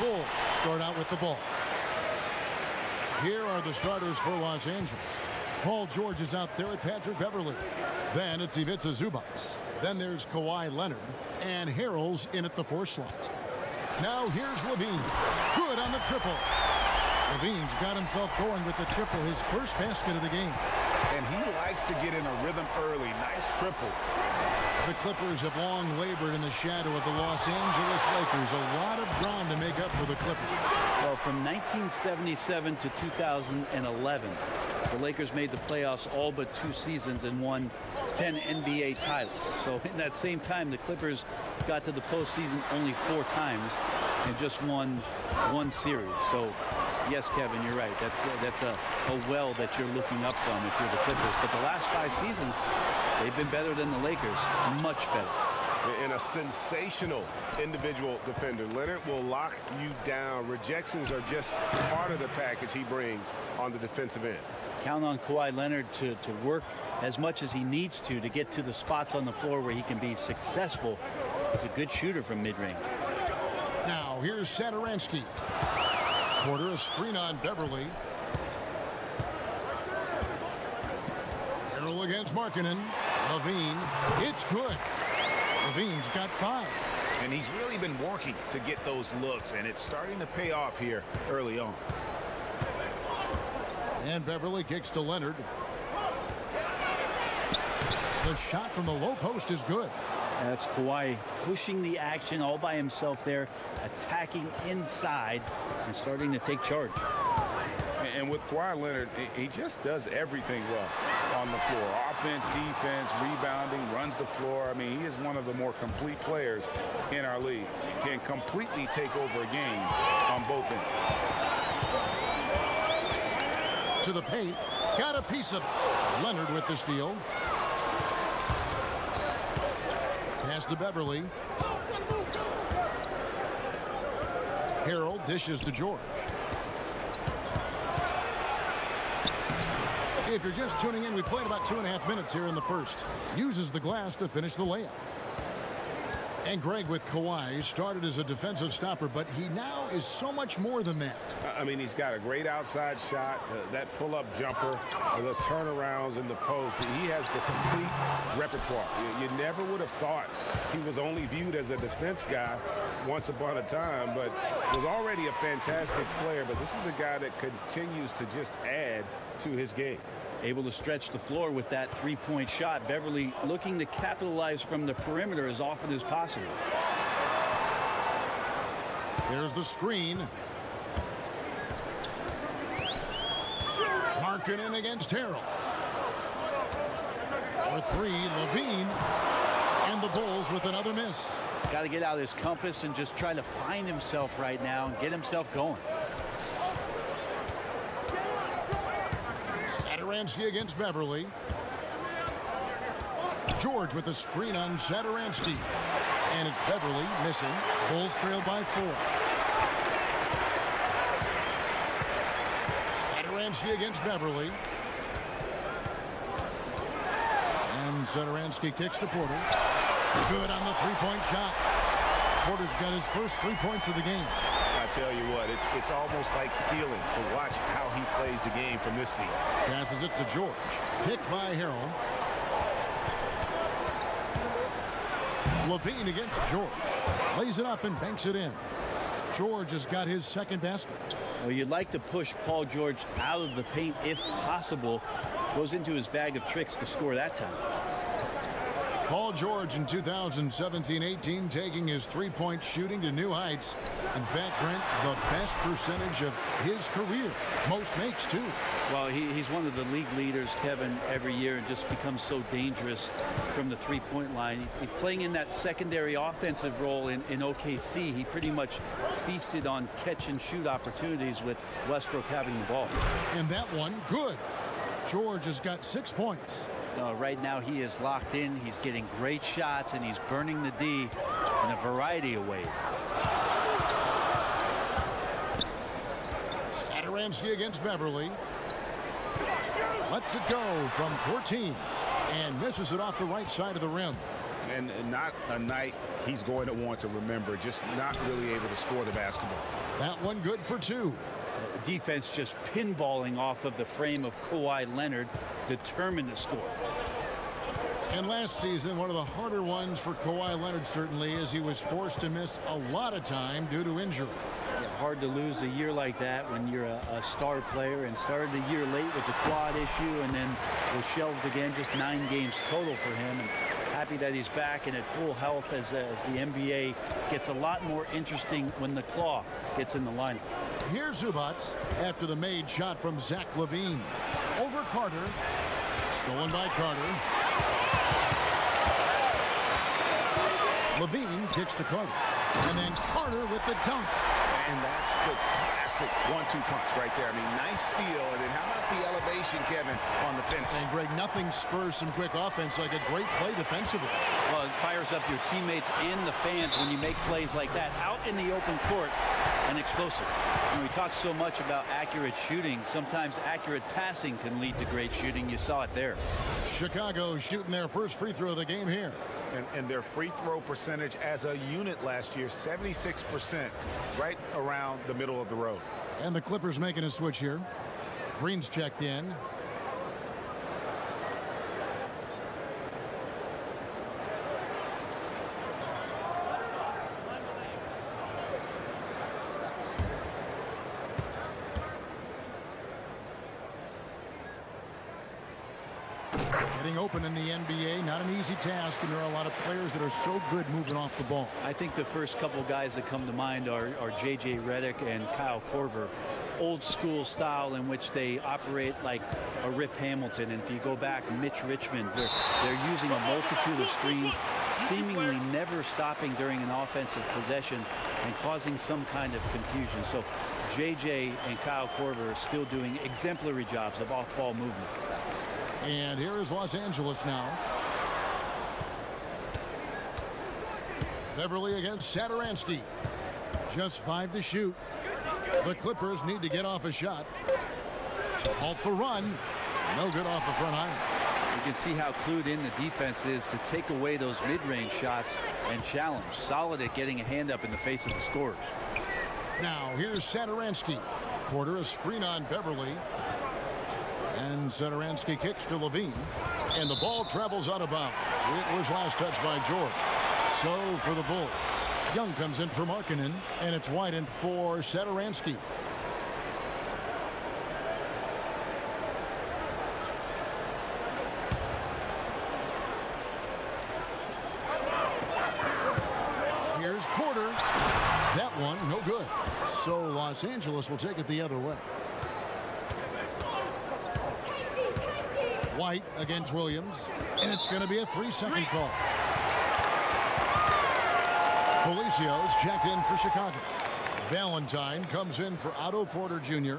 Bulls start out with the ball. Here are the starters for Los Angeles. Paul George is out there with Patrick Beverley. Then it's Ivica Zubac. Then there's Kawhi Leonard. And Harrell's in at the 4 slot. Now here's LaVine. Good on the triple. LaVine's got himself going with the triple, his first basket of the game. And he likes to get in a rhythm early. Nice triple. The Clippers have long labored in the shadow of the Los Angeles Lakers. A lot of ground to make up for the Clippers. Well, from 1977 to 2011, the Lakers made the playoffs all but 2 seasons and won 10 NBA titles. So in that same time, the Clippers got to the postseason only 4 times and just won 1 series. So yes, Kevin, you're right. That's a well that you're looking up from if you're the Clippers. But the last 5 seasons, they've been better than the Lakers. Much better. And a sensational individual defender. Leonard will lock you down. Rejections are just part of the package he brings on the defensive end. Count on Kawhi Leonard to work as much as he needs to get to the spots on the floor where he can be successful. He's a good shooter from mid-range. Now here's Satoransky. Porter, a screen on Beverly. Harrell against Markkanen. LaVine. It's good. LaVine's got 5. And he's really been working to get those looks, and it's starting to pay off here early on. And Beverly kicks to Leonard. The shot from the low post is good. That's Kawhi pushing the action all by himself there, attacking inside and starting to take charge. And with Kawhi Leonard, he just does everything well on the floor. Offense, defense, rebounding, runs the floor. I mean, he is one of the more complete players in our league. He can completely take over a game on both ends. To the paint. Got a piece of it. Leonard with the steal. Pass to Beverly. Harrell dishes to George. If you're just tuning in, we played about 2.5 minutes here in the first. Uses the glass to finish the layup. And Greg with Kawhi started as a defensive stopper, but he now is so much more than that. I mean, he's got a great outside shot, that pull-up jumper, the turnarounds in the post. He has the complete repertoire. You never would have thought he was only viewed as a defense guy once upon a time, but was already a fantastic player. But this is a guy that continues to just add to his game. Able to stretch the floor with that 3-point shot. Beverly looking to capitalize from the perimeter as often as possible. There's the screen. Markkanen against Harrell. For 3, LaVine. And the Bulls with another miss. Got to get out of his compass and just try to find himself right now and get himself going. Satoransky against Beverly. George with a screen on Satoransky. And it's Beverly missing. Bulls trail by 4. Satoransky against Beverly. And Satoransky kicks to Porter. Good on the 3-point shot. Porter's got his first 3 points of the game. I tell you what, it's almost like stealing to watch how he plays the game from this seat. Passes it to George. Picked by Harrell. LaVine against George. Lays it up and banks it in. George has got his second basket. Well, you'd like to push Paul George out of the paint if possible. Goes into his bag of tricks to score that time. Paul George in 2017-18 taking his 3-point shooting to new heights. In fact, Brent, the best percentage of his career. Most makes, too. Well, he's one of the league leaders, Kevin, every year, and just becomes so dangerous from the 3-point line. He's playing in that secondary offensive role in OKC. He pretty much feasted on catch-and-shoot opportunities with Westbrook having the ball. And that one, good. George has got 6 points. Right now he is locked in. He's getting great shots, and he's burning the D in a variety of ways. Satoransky against Beverly. Lets it go from 14. And misses it off the right side of the rim. And not a night he's going to want to remember, just not really able to score the basketball. That one good for two. Defense just pinballing off of the frame of Kawhi Leonard, determined to score. And last season, one of the harder ones for Kawhi Leonard certainly, as he was forced to miss a lot of time due to injury. Yeah, hard to lose a year like that when you're a star player, and started a year late with the quad issue and then was shelved again. Just 9 games total for him. And happy that he's back and at full health as the NBA gets a lot more interesting when the claw gets in the lineup. Here's Zubac after the made shot from Zach LaVine. Over Carter. Stolen by Carter. LaVine kicks to Carter. And then Carter with the dunk. And that's the classic 1-2 punch right there. I mean, nice steal. And then how about the elevation, Kevin, on the finish? And Greg, nothing spurs some quick offense like a great play defensively. Well, it fires up your teammates and the fans when you make plays like that out in the open court and explosive. And we talk so much about accurate shooting. Sometimes accurate passing can lead to great shooting. You saw it there. Chicago shooting their first free throw of the game here. And their free throw percentage as a unit last year, 76%, right around the middle of the road. And the Clippers making a switch here. Green's checked in. Getting open in the NBA, not an easy task, and there are a lot of players that are so good moving off the ball. I think the first couple guys that come to mind are J.J. Redick and Kyle Korver. Old school style in which they operate like a Rip Hamilton. And if you go back, Mitch Richmond, they're using a multitude of screens, seemingly never stopping during an offensive possession and causing some kind of confusion. So J.J. and Kyle Korver are still doing exemplary jobs of off-ball movement. And here is Los Angeles now. Beverly against Satoransky. Just 5 to shoot. The Clippers need to get off a shot to halt the run. No good off the front iron. You can see how clued in the defense is to take away those mid-range shots and challenge. Solid at getting a hand up in the face of the scorers. Now here's Satoransky. Porter a screen on Beverly. And Satoransky kicks to LaVine. And the ball travels out of bounds. It was last touched by George. So for the Bulls. Young comes in for Markkanen. And it's White for Satoransky. Here's Porter. That one, no good. So Los Angeles will take it the other way. White against Williams, and it's going to be a 3-second call. Felicia's checked in for Chicago. Valentine comes in for Otto Porter Jr.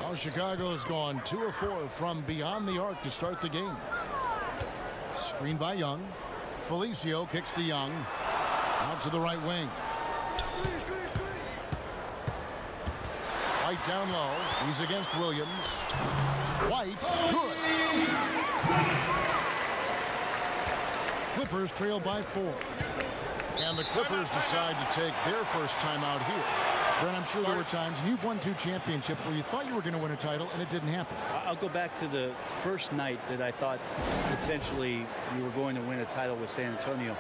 Now Chicago's gone 2 of 4 from beyond the arc to start the game. Screen by Young. Felicio kicks to Young. Out to the right wing. White down low. He's against Williams. White, good. Clippers trail by 4. And the Clippers decide to take their first timeout here. Brent, I'm sure there were times, and you've won 2 championships where you thought you were going to win a title, and it didn't happen. I'll go back to the first night that I thought potentially you were going to win a title with San Antonio.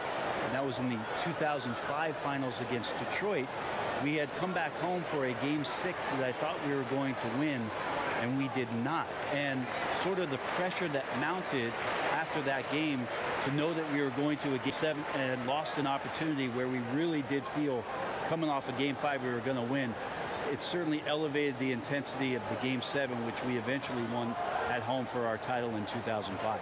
And that was in the 2005 finals against Detroit. We had come back home for a game 6 that I thought we were going to win, and we did not. And sort of the pressure that mounted after that game to know that we were going to a game 7 and lost an opportunity where we really did feel coming off a game 5 we were going to win. It certainly elevated the intensity of the game 7, which we eventually won at home for our title in 2005.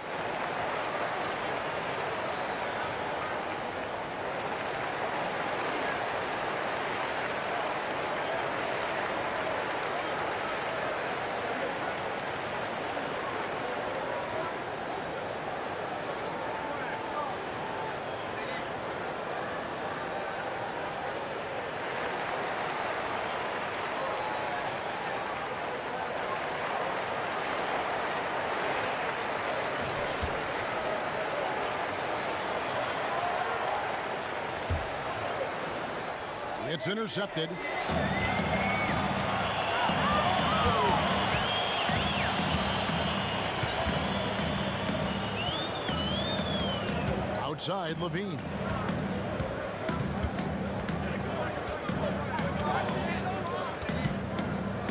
It's intercepted. Outside, Levine.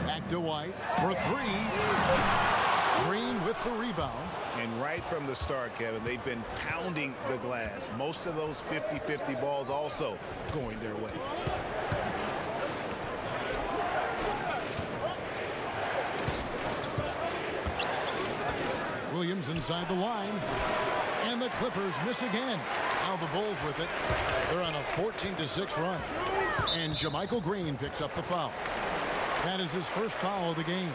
Back to White for three. Green with the rebound. And right from the start, Kevin, they've been pounding the glass. Most of those 50-50 balls also going their way. Williams inside the line. And the Clippers miss again. Now the Bulls with it. They're on a 14-6 run. And JaMychal Green picks up the foul. That is his first foul of the game.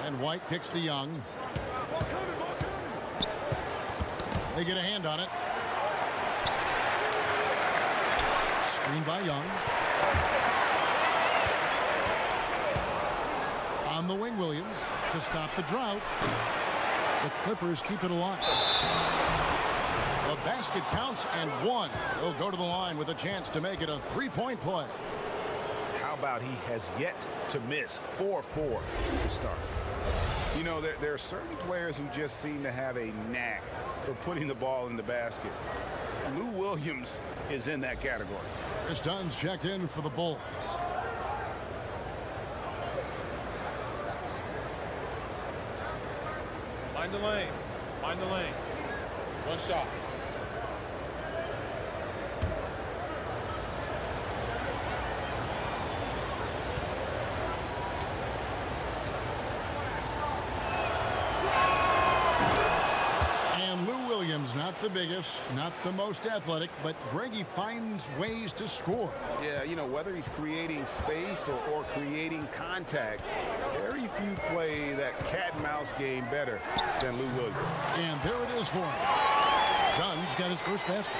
And White kicks to Young. They get a hand on it. Screen by Young. On the wing, Williams to stop the drought. The Clippers keep it alive. The basket counts and one. He'll go to the line with a chance to make it a three-point play. How about he has yet to miss 4-4 to start? You know, there are certain players who just seem to have a knack for putting the ball in the basket. Lou Williams is in that category. Chris Dunn's checked in for the Bulls. Mind the lanes. Mind the lanes. One shot. And Lou Williams, not the biggest, not the most athletic, but Greggy finds ways to score. Yeah, you know, whether he's creating space or creating contact, very few play that cat and mouse game better than Lou Williams. And there it is for him. Dunn's got his first basket.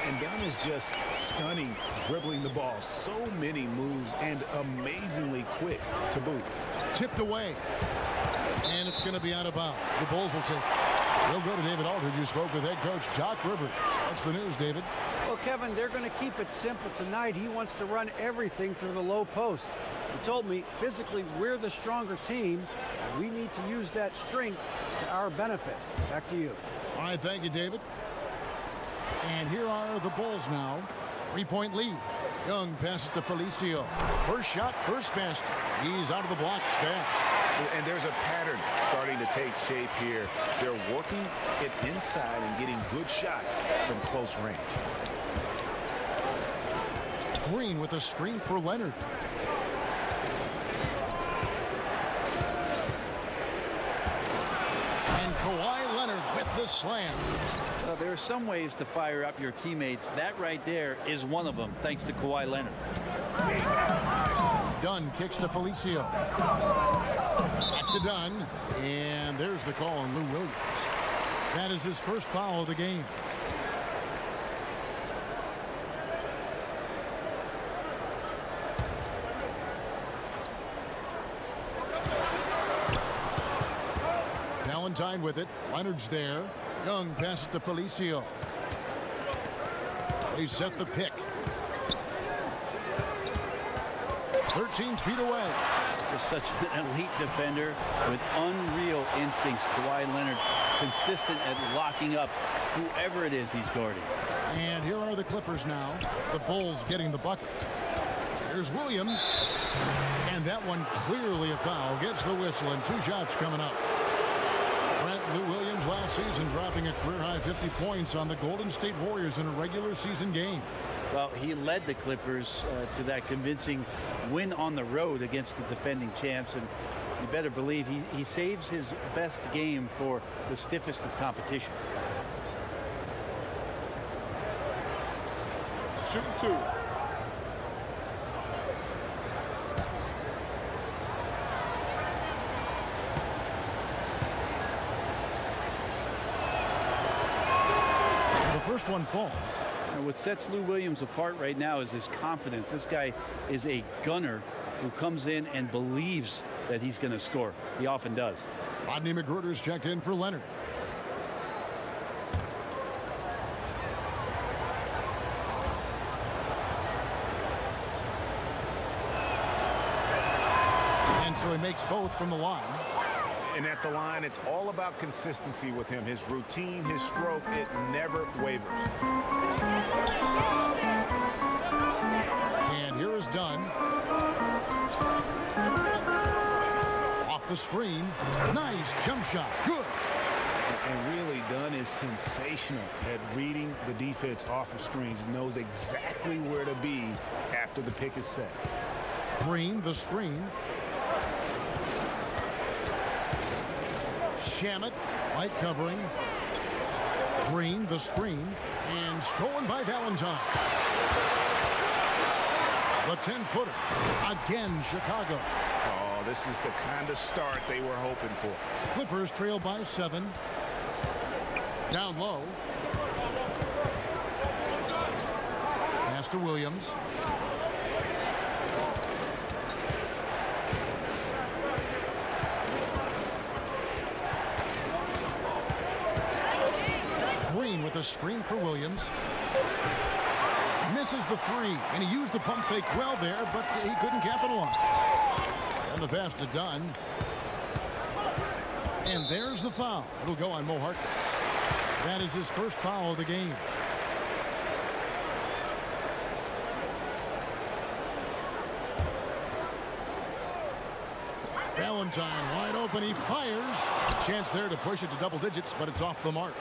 And Dunn is just stunning, dribbling the ball. So many moves and amazingly quick to boot. Tipped away. And it's going to be out of bounds. The Bulls will take it. We'll go to David Aldridge, who spoke with head coach Doc Rivers. What's the news, David? Well, Kevin, they're going to keep it simple tonight. He wants to run everything through the low post. He told me, physically, we're the stronger team. We need to use that strength to our benefit. Back to you. All right, thank you, David. And here are the Bulls now. 3-point lead. Young passes to Felicio. First shot, first basket. He's out of the blocks fast. And there's a pattern starting to take shape here. They're working it inside and getting good shots from close range. Green with a screen for Leonard. And Kawhi Leonard with the slam. There are some ways to fire up your teammates. That right there is one of them, thanks to Kawhi Leonard. Dunn kicks to Felicio. Back to Dunn. And there's the call on Lou Williams. That is his first foul of the game. Valentine with it. Leonard's there. Young passes to Felicio. They set the pick. 13 feet away. Just such an elite defender with unreal instincts. Kawhi Leonard consistent at locking up whoever it is he's guarding. And here are the Clippers now. The Bulls getting the bucket. Here's Williams. And that one clearly a foul. Gets the whistle and 2 shots coming up. Lou Williams last season dropping a career-high 50 points on the Golden State Warriors in a regular season game. Well, he led the Clippers to that convincing win on the road against the defending champs, and you better believe he saves his best game for the stiffest of competition. Shooting 2. First one falls. And what sets Lou Williams apart right now is his confidence. This guy is a gunner, who comes in and believes that he's going to score. He often does. Rodney McGruder's checked in for Leonard. And so he makes both from the line. And at the line, it's all about consistency with him. His routine, his stroke, it never wavers. And here is Dunn. Off the screen. Nice jump shot. Good. And really, Dunn is sensational at reading the defense off of screens. Knows exactly where to be after the pick is set. Green, the screen. Shamet, light covering. Green, the screen. And stolen by Valentine. The 10-footer. Again, Chicago. Oh, this is the kind of start they were hoping for. Clippers trail by 7. Down low. Pass to Williams. Green with a screen for Williams. Misses the three, and he used the pump fake well there, but he couldn't capitalize. And the pass to Dunn. And there's the foul. It'll go on Mo Harkless. That is his first foul of the game. Valentine wide open. He fires. A chance there to push it to double digits, but it's off the mark.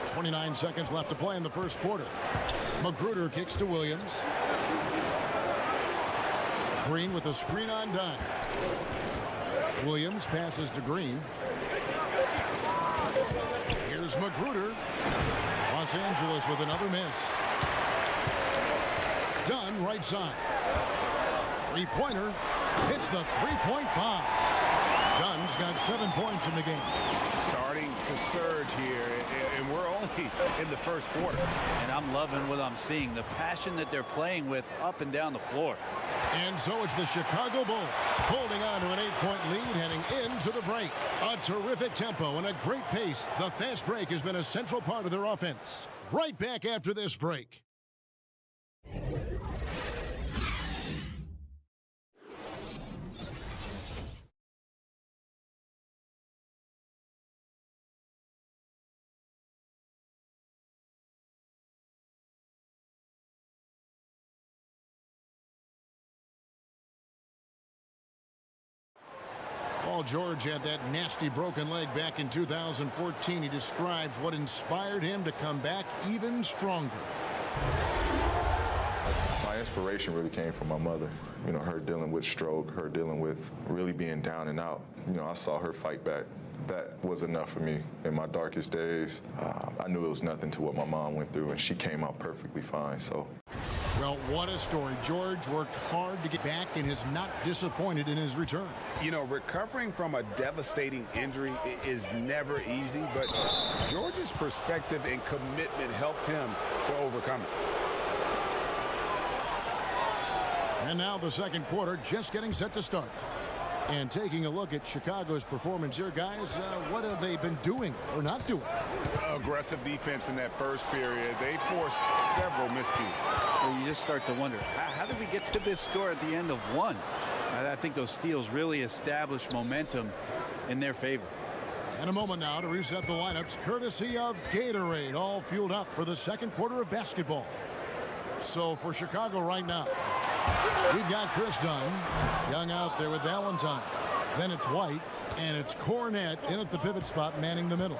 29 seconds left to play in the first quarter. McGruder kicks to Williams. Green with a screen on Dunn. Williams passes to Green. Here's McGruder. Los Angeles with another miss. Dunn right side. Three-pointer. Hits the three-point bomb. Dunn's got 7 points in the game. Starting to surge here, and we're only in the first quarter. And I'm loving what I'm seeing. The passion that they're playing with up and down the floor. And so it's the Chicago Bulls holding on to an 8-point lead heading into the break. A terrific tempo and a great pace. The fast break has been a central part of their offense. Right back after this break. Paul George had that nasty broken leg back in 2014. He describes what inspired him to come back even stronger. My inspiration really came from my mother. You know, her dealing with stroke, her dealing with really being down and out. You know, I saw her fight back. That was enough for me. In my darkest days, I knew it was nothing to what my mom went through, and she came out perfectly fine. So. Well, what a story. George worked hard to get back and is not disappointed in his return. You know, recovering from a devastating injury is never easy, but George's perspective and commitment helped him to overcome it. And now the second quarter just getting set to start. And taking a look at Chicago's performance here, guys, what have they been doing or not doing? Aggressive defense in that first period. They forced several miscues. Well, you just start to wonder, how did we get to this score at the end of one? I think those steals really established momentum in their favor. And a moment now to reset the lineups, courtesy of Gatorade, all fueled up for the second quarter of basketball. So for Chicago right now, we've got Chris Dunn, Young out there with Valentine. Then it's White, and it's Cornette in at the pivot spot, manning the middle.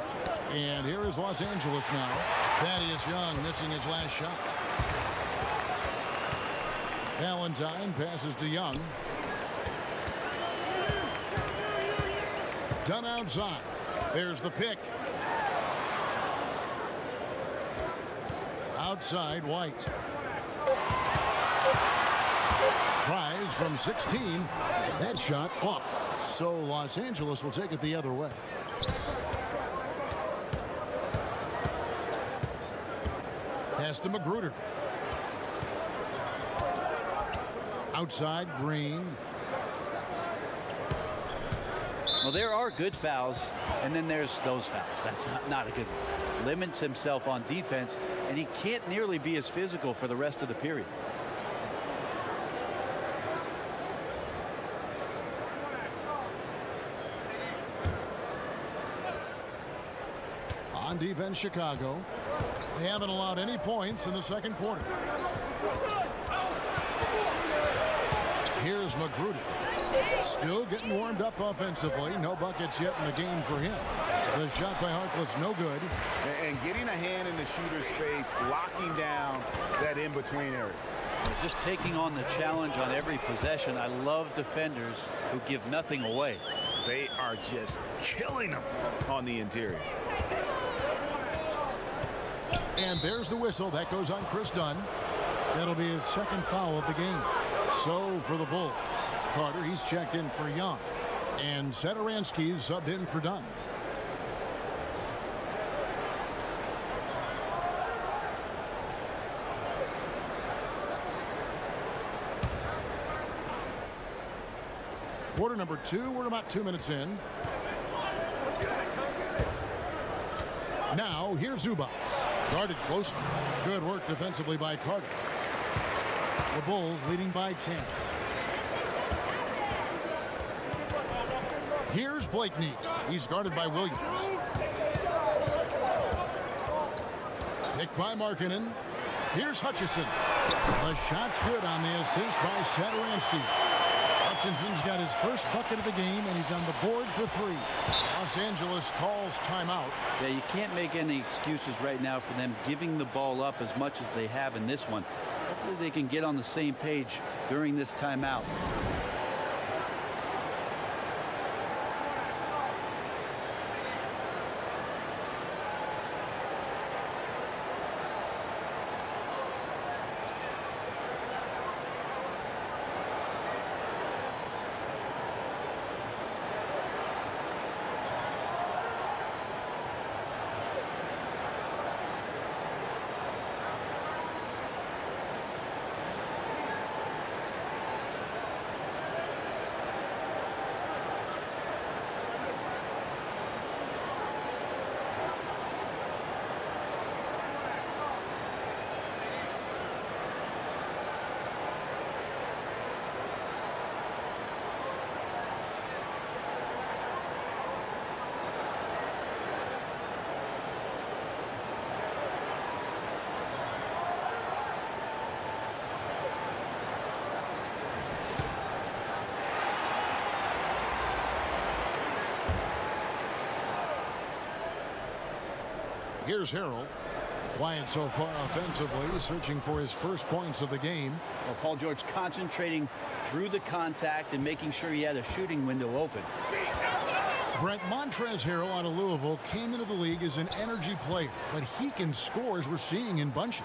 And here is Los Angeles now. Thaddeus Young missing his last shot. Valentine passes to Young. Dunn outside. There's the pick. Outside, White. Tries from 16. That shot off. So Los Angeles will take it the other way. Pass to McGruder. Outside, Green. Well, there are good fouls, and then there's those fouls. That's not a good one. Limits himself on defense, and he can't nearly be as physical for the rest of the period. On defense, Chicago. They haven't allowed any points in the second quarter. Here's Magruder. Still getting warmed up offensively. No buckets yet in the game for him. The shot by Harkless, no good. And getting a hand in the shooter's face, locking down that in-between area. Just taking on the challenge on every possession. I love defenders who give nothing away. They are just killing them on the interior. And there's the whistle. That goes on Chris Dunn. That'll be his second foul of the game. So for the Bulls, Carter, he's checked in for Young. And Satoransky's subbed in for Dunn. Quarter number 2. We're about 2 minutes in. Now, here's Zubac. Guarded closely. Good work defensively by Carter. The Bulls leading by 10. Here's Blakeney. He's guarded by Williams. Picked by Markkanen. Here's Hutchison. The shot's good on the assist by Satoransky. Hutchinson's got his first bucket of the game, and he's on the board for 3. Los Angeles calls timeout. Yeah, you can't make any excuses right now for them giving the ball up as much as they have in this one. Hopefully they can get on the same page during this timeout. Here's Harrell. Quiet so far offensively, searching for his first points of the game. Well, Paul George concentrating through the contact and making sure he had a shooting window open. Brent, Montrezl Harrell out of Louisville came into the league as an energy player, but he can score as we're seeing in bunches.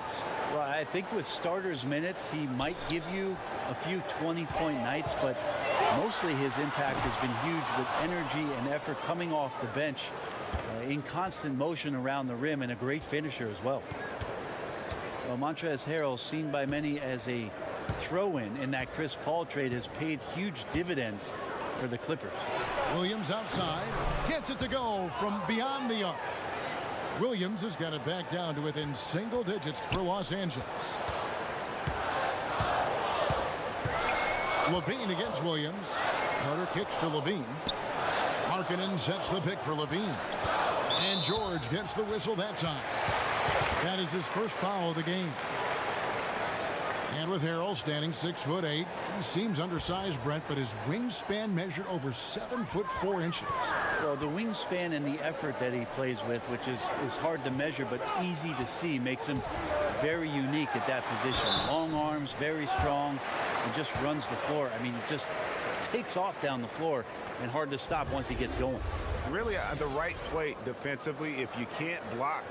Well, I think with starters minutes, he might give you a few 20-point nights, but mostly his impact has been huge with energy and effort coming off the bench. In constant motion around the rim and a great finisher as well. Well, Montrezl Harrell, seen by many as a throw-in in that Chris Paul trade, has paid huge dividends for the Clippers. Williams outside, gets it to go from beyond the arc. Williams has got it back down to within single digits for Los Angeles. Levine against Williams. Carter kicks to Levine. Markkanen sets the pick for Levine. And George gets the whistle that time. That is his first foul of the game. And with Harrell standing 6'8", he seems undersized, Brent, but his wingspan measured over 7'4". Well, the wingspan and the effort that he plays with, which is hard to measure but easy to see, makes him very unique at that position. Long arms, very strong, and just runs the floor. I mean, he just takes off down the floor and hard to stop once he gets going. Really, the right play defensively. If you can't block,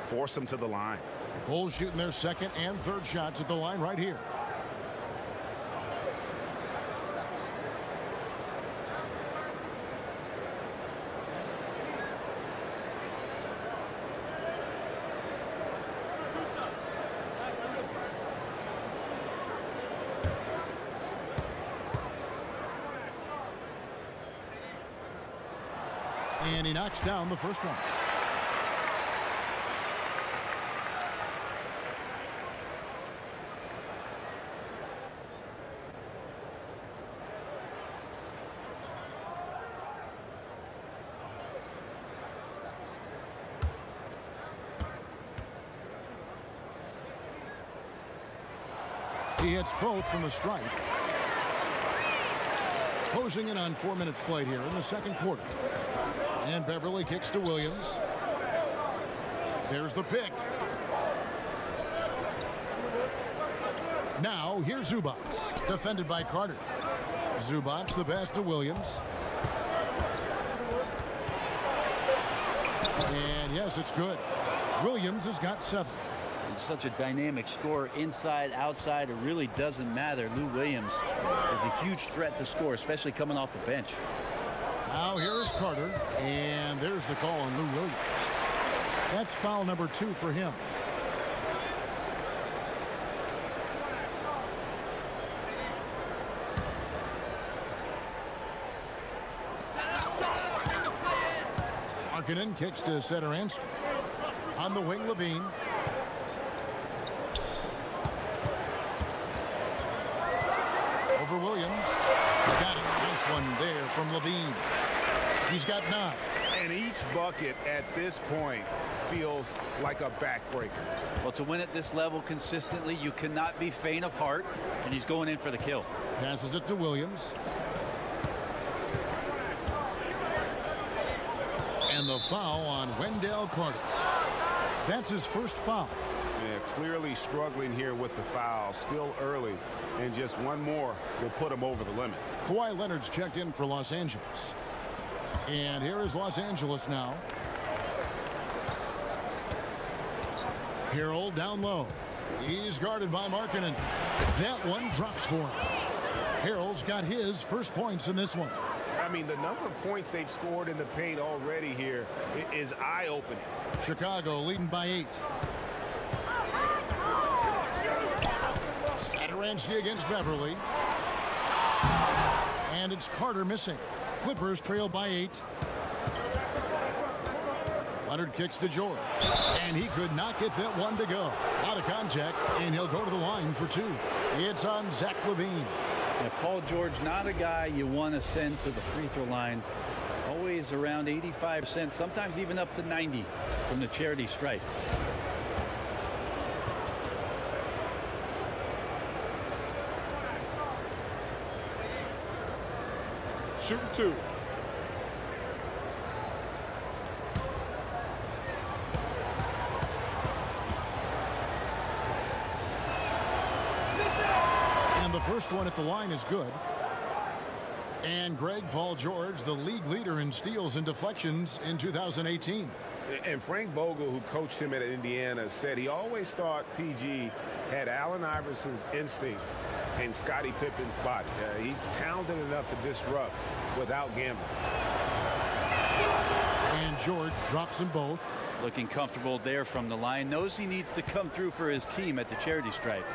force them to the line. Bulls shooting their second and third shots at the line right here. And he knocks down the first one. He hits both from the strike. Closing in on 4 minutes played here in the second quarter. And Beverly kicks to Williams. There's the pick. Now here's Zubac, defended by Carter. Zubac the pass to Williams. And yes, it's good. Williams has got 7. He's such a dynamic scorer, inside, outside. It really doesn't matter. Lou Williams is a huge threat to score, especially coming off the bench. Now here is Carter, and there's the call on Lou Williams. That's foul number 2 for him. Markkanen kicks to Satoransky. On the wing, Levine. Over Williams. Got it. Nice one there from Levine. He's got 9. And each bucket at this point feels like a backbreaker. Well, to win at this level consistently, you cannot be faint of heart, and he's going in for the kill. Passes it to Williams. And the foul on Wendell Carter. That's his first foul. Yeah, clearly struggling here with the foul. Still early, and just one more will put him over the limit. Kawhi Leonard's checked in for Los Angeles. And here is Los Angeles now. Harrell down low. He's guarded by Markkanen. That one drops for him. Harrell's got his first points in this one. I mean, the number of points they've scored in the paint already here is eye-opening. Chicago leading by 8. Satoransky against Beverly. And it's Carter missing. Clippers trail by 8. Leonard kicks to George. And he could not get that one to go. Out of contact, and he'll go to the line for 2. It's on Zach LaVine. Now, Paul George, not a guy you want to send to the free throw line. Always around 85%, sometimes even up to 90 from the charity stripe. Shooting 2. The first one at the line is good. And Greg Paul George, the league leader in steals and deflections in 2018. And Frank Vogel, who coached him at Indiana, said he always thought PG had Allen Iverson's instincts and Scottie Pippen's body. He's talented enough to disrupt without gambling. And George drops them both. Looking comfortable there from the line. Knows he needs to come through for his team at the charity stripe.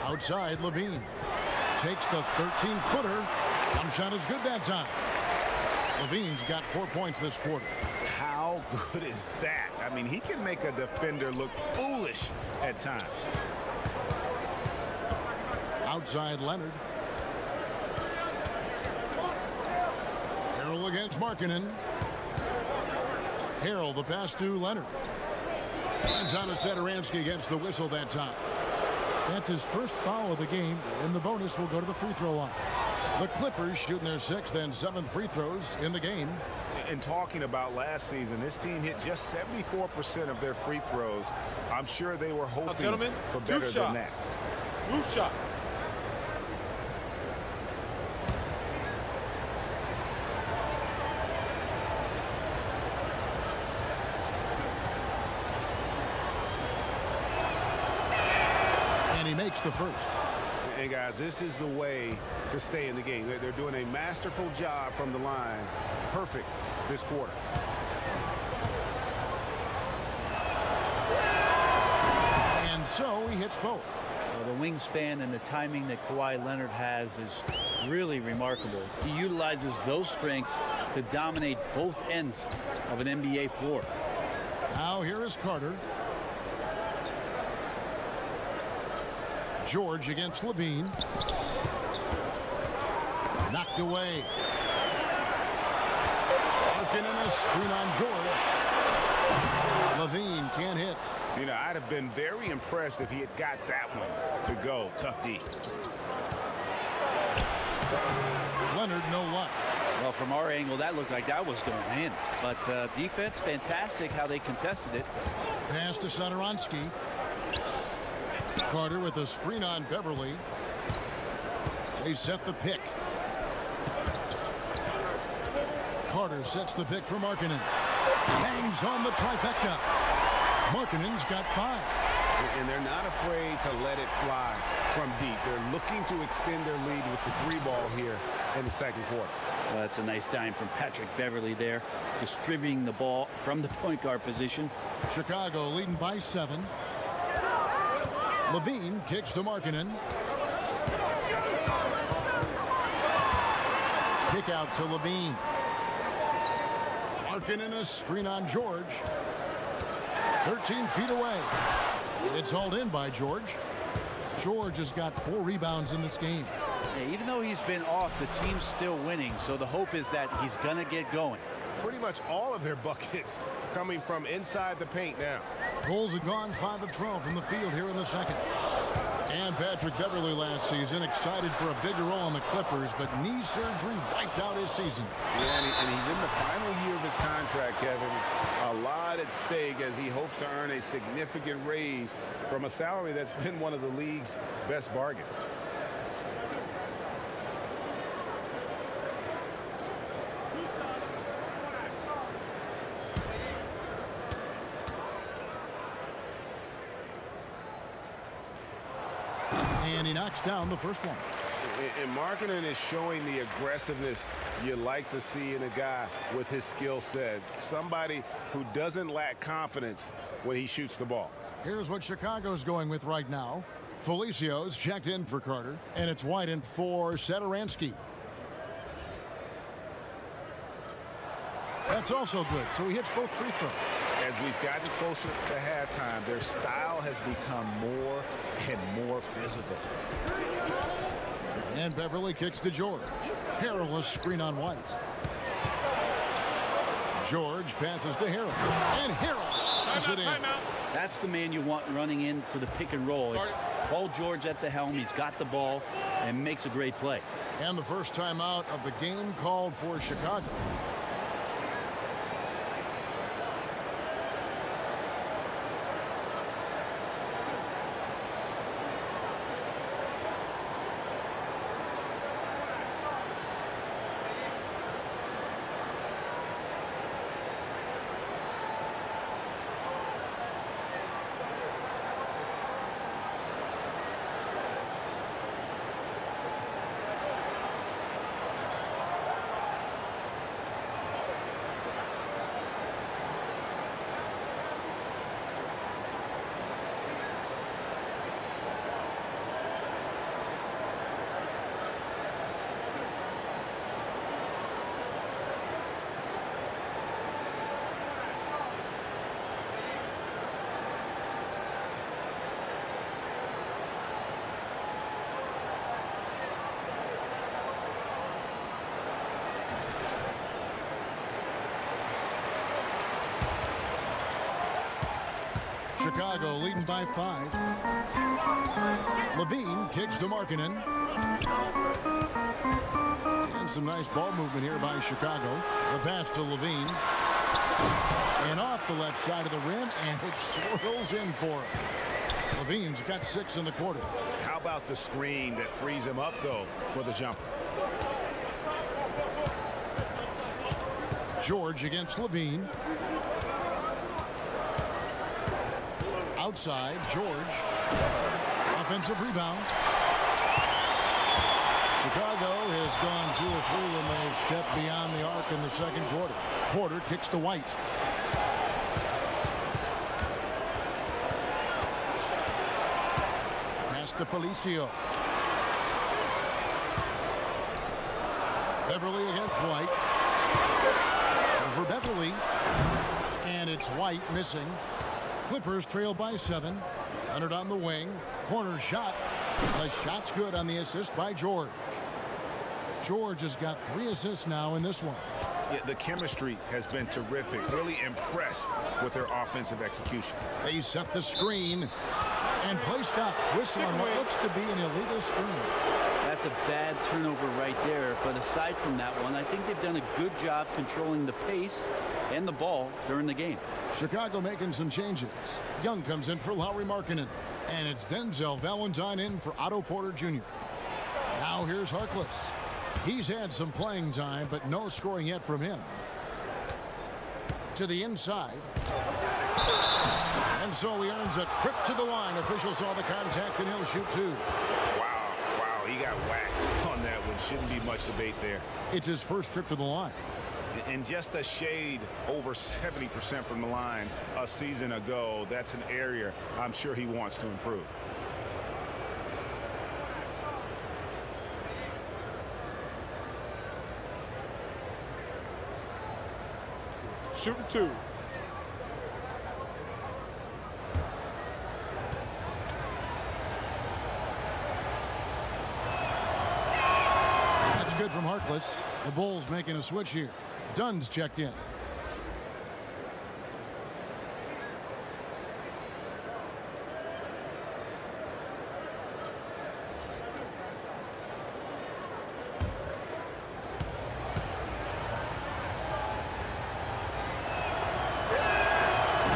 Outside, Levine takes the 13-footer. Jump shot is good that time. Levine's got 4 points this quarter. How good is that? I mean, he can make a defender look foolish at times. Outside, Leonard. Harrell against Markkanen. Harrell the pass to Leonard. And Thomas Satoransky gets the whistle that time. That's his first foul of the game, and the bonus will go to the free throw line. The Clippers shooting their 6th and 7th free throws in the game. And talking about last season, this team hit just 74% of their free throws. I'm sure they were hoping for better than that. Move shot. He makes the first. And guys, this is the way to stay in the game. They're doing a masterful job from the line. Perfect this quarter. And so he hits both. Well, the wingspan and the timing that Kawhi Leonard has is really remarkable. He utilizes those strengths to dominate both ends of an NBA floor. Now here is Carter. George against Levine. Knocked away. Markkanen a screen on George. Levine can't hit. You know, I'd have been very impressed if he had got that one to go. Tough D. Leonard, no luck. Well, from our angle, that looked like that was going in. But defense, fantastic how they contested it. Pass to Satoransky. Carter with a screen on Beverly. They set the pick. Carter sets the pick for Markkanen. Hangs on the trifecta. Markkanen's got 5. And they're not afraid to let it fly from deep. They're looking to extend their lead with the 3-ball here in the second quarter. Well, that's a nice dime from Patrick Beverly there, distributing the ball from the point guard position. Chicago leading by 7. Levine kicks to Markkanen. Kick out to Levine. Markkanen a screen on George. 13 feet away. It's hauled in by George. George has got 4 rebounds in this game. Yeah, even though he's been off, the team's still winning, so the hope is that he's going to get going. Pretty much all of their buckets coming from inside the paint now. Bulls have gone 5 of 12 from the field here in the second. And Patrick Beverly last season excited for a bigger role on the Clippers, but knee surgery wiped out his season. Yeah, and he's in the final year of his contract, Kevin. A lot at stake as he hopes to earn a significant raise from a salary that's been one of the league's best bargains. And he knocks down the first one. And Markkanen is showing the aggressiveness you like to see in a guy with his skill set. Somebody who doesn't lack confidence when he shoots the ball. Here's what Chicago's going with right now. Felicio's checked in for Carter, and it's White in for Satoransky. That's also good, so he hits both free throws. As we've gotten closer to halftime, their style has become more and more physical. And Beverly kicks to George. Harrell a screen on White. George passes to Harrell. And Harrell slams it in. That's the man you want running into the pick and roll. It's Paul George at the helm. He's got the ball and makes a great play. And the first timeout of the game called for Chicago. Chicago leading by 5. Levine kicks to Markkanen. And some nice ball movement here by Chicago. The pass to Levine. And off the left side of the rim, and it swirls in for him. Levine's got 6 in the quarter. How about the screen that frees him up, though, for the jumper? George against Levine. Outside, George. Offensive rebound. Chicago has gone 2 of 3 when they've stepped beyond the arc in the second quarter. Porter kicks to White. Pass to Felicio. Beverly against White. Over Beverly. And it's White missing. Clippers trail by 7. Leonard on the wing. Corner shot. The shot's good on the assist by George. George has got 3 assists now in this one. Yeah, the chemistry has been terrific. Really impressed with their offensive execution. They set the screen. And play stops. Whistle on what looks to be an illegal screen. That's a bad turnover right there. But aside from that one, I think they've done a good job controlling the pace and the ball during the game. Chicago making some changes. Young comes in for Lauri Markkanen. And it's Denzel Valentine in for Otto Porter Jr. Now here's Harkless. He's had some playing time, but no scoring yet from him. To the inside. And so he earns a trip to the line. Officials saw the contact, and he'll shoot 2. Wow, he got whacked on that one. Shouldn't be much debate there. It's his first trip to the line. And just a shade over 70% from the line a season ago. That's an area I'm sure he wants to improve. Shooting 2. That's good from Harkless. The Bulls making a switch here. Dunn's checked in.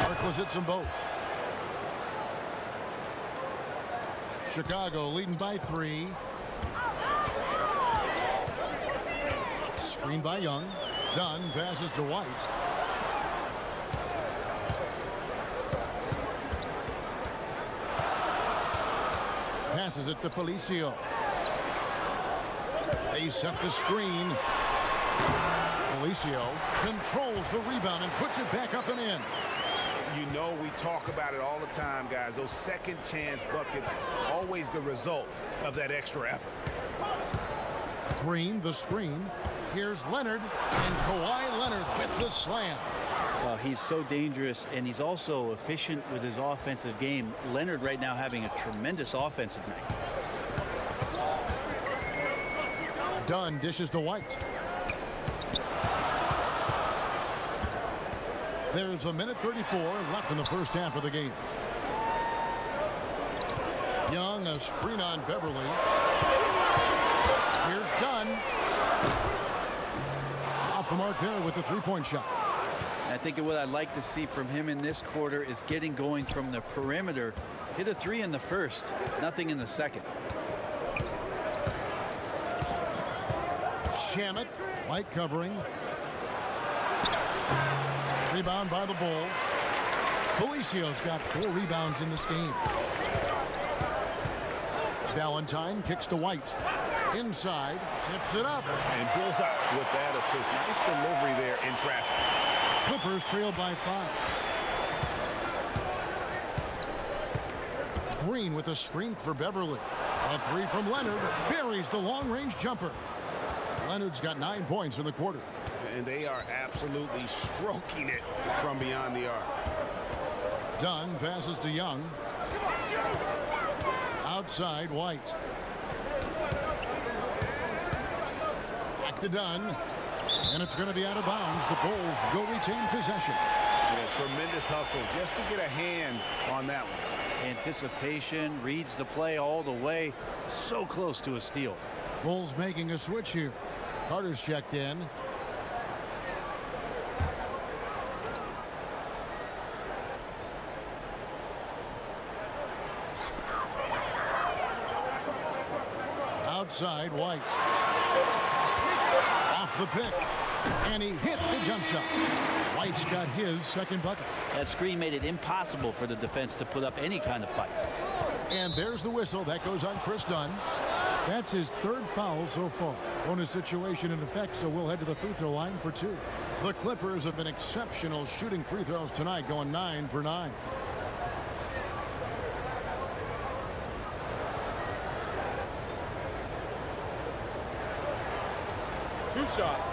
Harkless hits them both. Chicago leading by 3. Screen by Young. Dunn passes to White. Passes it to Felicio. They set the screen. Felicio controls the rebound and puts it back up and in. You know, we talk about it all the time, guys. Those second chance buckets, always the result of that extra effort. Green, the screen. Here's Leonard, and Kawhi Leonard with the slam. Well, he's so dangerous, and he's also efficient with his offensive game. Leonard right now having a tremendous offensive night. Dunn dishes to White. There's a minute 34 left in the first half of the game. Young, a screen on Beverly. Here's Dunn. Off the mark there with the three-point shot. I think what I'd like to see from him in this quarter is getting going from the perimeter. Hit a 3 in the first, nothing in the second. Shamet, White covering. Rebound by the Bulls. Felicio's got 4 rebounds in this game. Valentine kicks to White. Inside, tips it up. And bullseye with that assist. Nice delivery there in traffic. Clippers trail by 5. Green with a screen for Beverly. A 3 from Leonard. Buries the long-range jumper. Leonard's got 9 points in the quarter. And they are absolutely stroking it from beyond the arc. Dunn passes to Young. Outside, White. Back to Dunn. And it's going to be out of bounds. The Bulls will retain possession. Yeah, tremendous hustle just to get a hand on that one. Anticipation, reads the play all the way. So close to a steal. Bulls making a switch here. Carter's checked in. Outside, White. Off the pick. And he hits the jump shot. White's got his second bucket. That screen made it impossible for the defense to put up any kind of fight. And there's the whistle. That goes on Chris Dunn. That's his 3rd foul so far. Bonus situation in effect, so we'll head to the free throw line for 2. The Clippers have been exceptional shooting free throws tonight, going 9 for 9. 2 shots.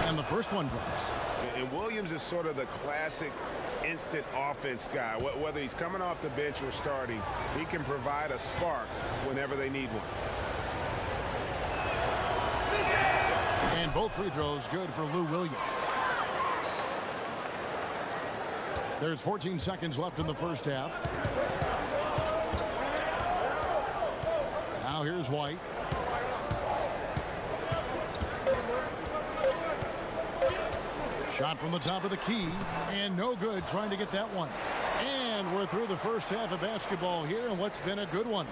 And the first one drops. And Williams is sort of the classic instant offense guy. Whether he's coming off the bench or starting, he can provide a spark whenever they need one. And both free throws good for Lou Williams. There's 14 seconds left in the first half. Now here's White. Shot from the top of the key, and no good trying to get that one. And we're through the first half of basketball here, and what's been a good one.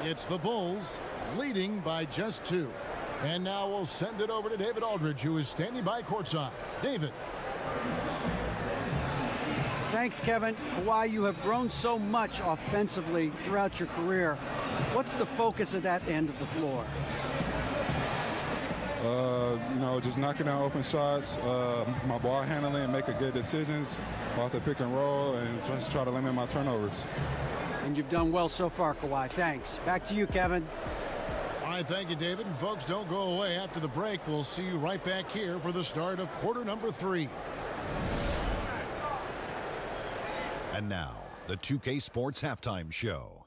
It's the Bulls leading by just 2. And now we'll send it over to David Aldridge, who is standing by courtside. David. Thanks, Kevin. Kawhi, you have grown so much offensively throughout your career. What's the focus at that end of the floor? Just knocking down open shots, my ball handling, making good decisions off the pick and roll, and just try to limit my turnovers. And you've done well so far, Kawhi. Thanks. Back to you, Kevin. All right, thank you, David. And folks, don't go away. After the break, we'll see you right back here for the start of quarter number 3. And now, the 2K Sports Halftime Show.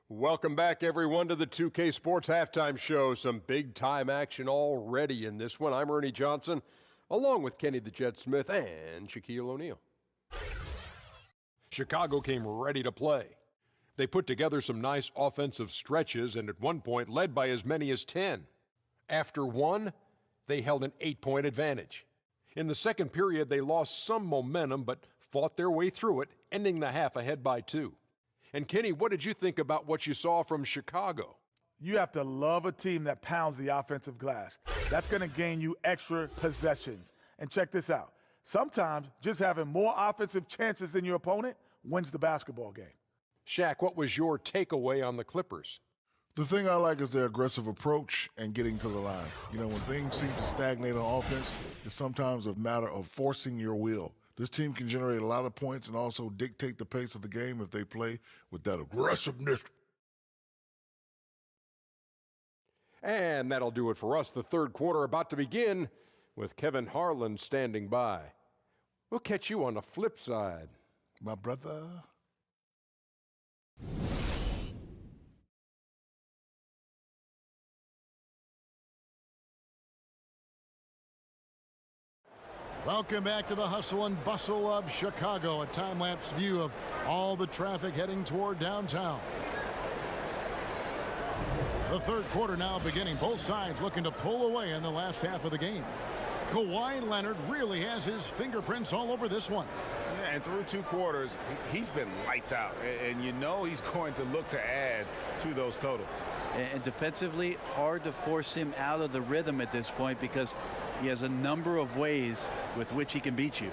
Welcome back, everyone, to the 2K Sports Halftime Show. Some big-time action already in this one. I'm Ernie Johnson, along with Kenny the Jet Smith and Shaquille O'Neal. Chicago came ready to play. They put together some nice offensive stretches and at one point led by as many as 10. After one, they held an 8-point advantage. In the second period, they lost some momentum but fought their way through it, ending the half ahead by 2. And Kenny, what did you think about what you saw from Chicago? You have to love a team that pounds the offensive glass. That's going to gain you extra possessions. And check this out. Sometimes just having more offensive chances than your opponent wins the basketball game. Shaq, what was your takeaway on the Clippers? The thing I like is their aggressive approach and getting to the line. When things seem to stagnate on offense, it's sometimes a matter of forcing your will. This team can generate a lot of points and also dictate the pace of the game if they play with that aggressiveness. And that'll do it for us. The third quarter about to begin with Kevin Harlan standing by. We'll catch you on the flip side. My brother. Welcome back to the hustle and bustle of Chicago, a time-lapse view of all the traffic heading toward downtown. The third quarter now beginning. Both sides looking to pull away in the last half of the game. Kawhi Leonard really has his fingerprints all over this one. Yeah, and through 2 quarters, he's been lights out. And he's going to look to add to those totals. And defensively, hard to force him out of the rhythm at this point because he has a number of ways with which he can beat you.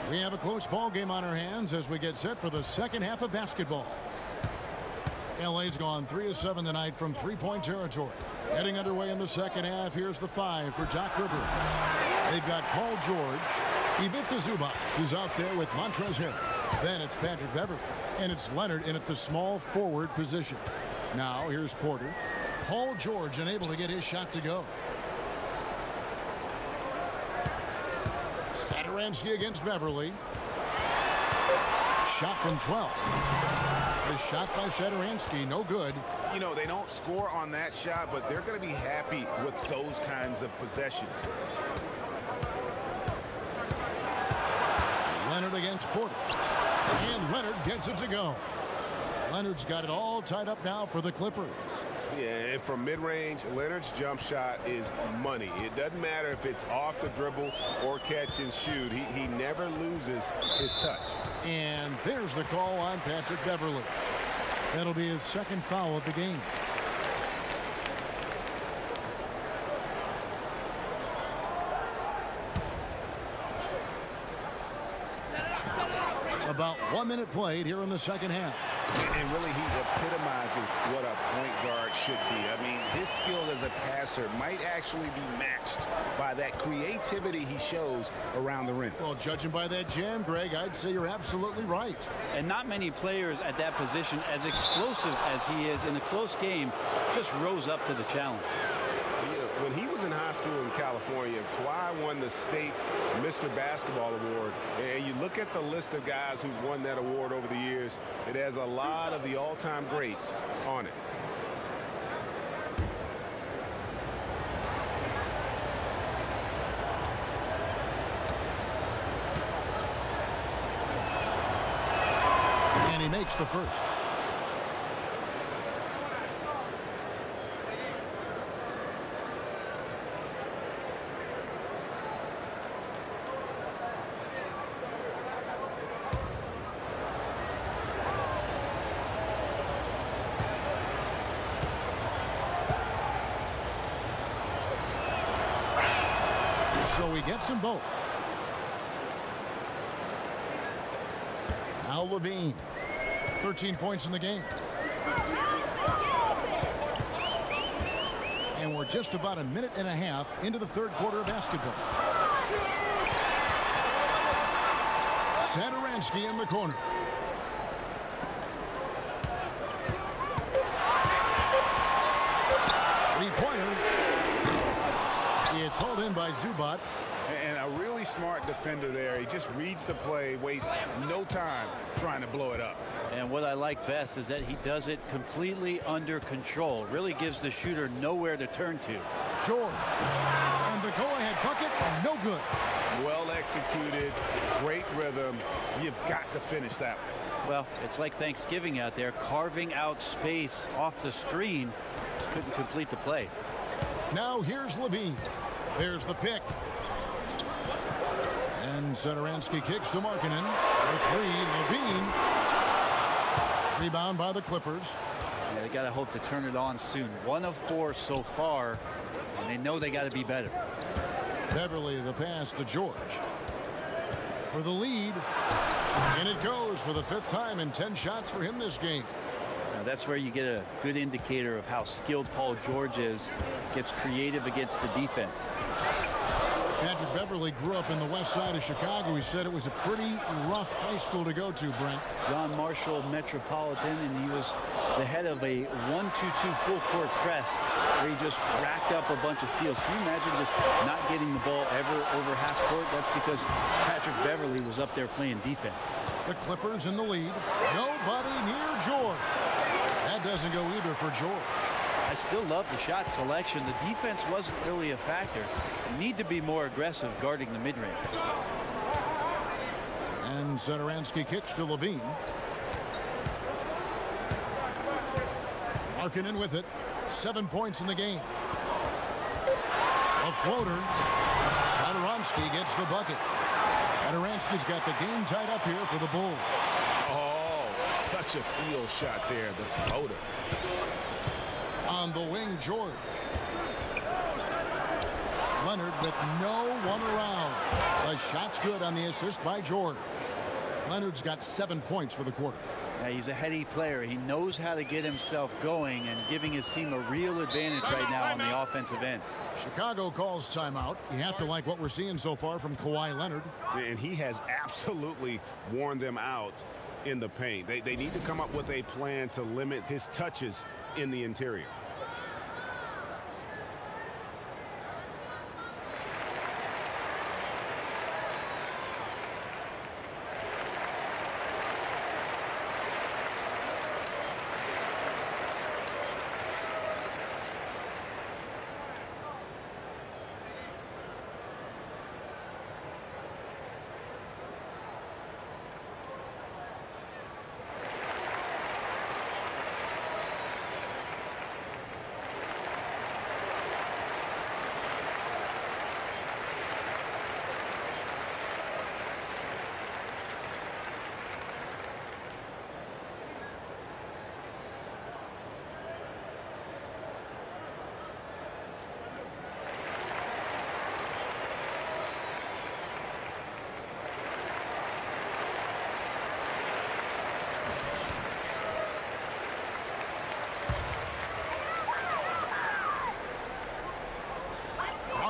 We have a close ball game on our hands as we get set for the second half of basketball. LA's gone 3 of 7 tonight from three-point territory. Getting underway in the second half, here's the 5 for Doc Rivers. They've got Paul George. Ivica Zubac is out there with Montrezl Harrell. Then it's Patrick Beverley. And it's Leonard in at the small forward position. Now here's Porter. Paul George unable to get his shot to go. Satoransky against Beverley. Shot from 12. The shot by Satoransky, no good. They don't score on that shot, but they're going to be happy with those kinds of possessions. Leonard against Porter. And Leonard gets it to go. Leonard's got it all tied up now for the Clippers. Yeah, and from mid-range, Leonard's jump shot is money. It doesn't matter if it's off the dribble or catch and shoot. He never loses his touch. And there's the call on Patrick Beverley. That'll be his second foul of the game. About 1 minute played here in the second half. And really, he epitomizes what a point guard should be. I mean, his skill as a passer might actually be matched by that creativity he shows around the rim. Well, judging by that jam, Greg, I'd say you're absolutely right. And not many players at that position, as explosive as he is in a close game, just rose up to the challenge. When he was in high school in California, Kawhi won the state's Mr. Basketball Award. And you look at the list of guys who've won that award over the years, it has a lot of the all-time greats on it. And he makes the first. So he gets them both. Now Levine. 13 points in the game. And we're just about a minute and a half into the third quarter of basketball. Satoransky in the corner. Three-pointer. It's hauled in by Zubac. And a really smart defender there. He just reads the play, wastes no time trying to blow it up. And what I like best is that he does it completely under control. Really gives the shooter nowhere to turn to. Sure. And the go-ahead bucket, no good. Well executed, great rhythm. You've got to finish that one. Well, it's like Thanksgiving out there, carving out space off the screen. Just couldn't complete the play. Now here's Levine. There's the pick. And Satoransky kicks to Markkanen. For three, Levine. Rebound by the Clippers. Yeah, they got to hope to turn it on soon. 1 of 4 so far, and they know they got to be better. Beverly, the pass to George. For the lead. And it goes for the 5th time in 10 shots for him this game. Now that's where you get a good indicator of how skilled Paul George is. Gets creative against the defense. Patrick Beverly grew up in the west side of Chicago. He said it was a pretty rough high school to go to, Brent. John Marshall Metropolitan, and he was the head of a 1-2-2 full court press where he just racked up a bunch of steals. Can you imagine just not getting the ball ever over half court? That's because Patrick Beverly was up there playing defense. The Clippers in the lead. Nobody near George. That doesn't go either for George. I still love the shot selection. The defense wasn't really a factor. You need to be more aggressive guarding the mid-range. And Satoransky kicks to Levine. Markkanen with it. 7 points in the game. A floater. Satoransky gets the bucket. Satoransky's got the game tied up here for the Bulls. Oh, such a field shot there, the floater. On the wing, George. Leonard with no one around. The shot's good on the assist by George. Leonard's got 7 points for the quarter. Yeah, he's a heady player. He knows how to get himself going and giving his team a real advantage right now on the offensive end. Chicago calls timeout. You have to like what we're seeing so far from Kawhi Leonard. And he has absolutely worn them out in the paint. They need to come up with a plan to limit his touches in the interior.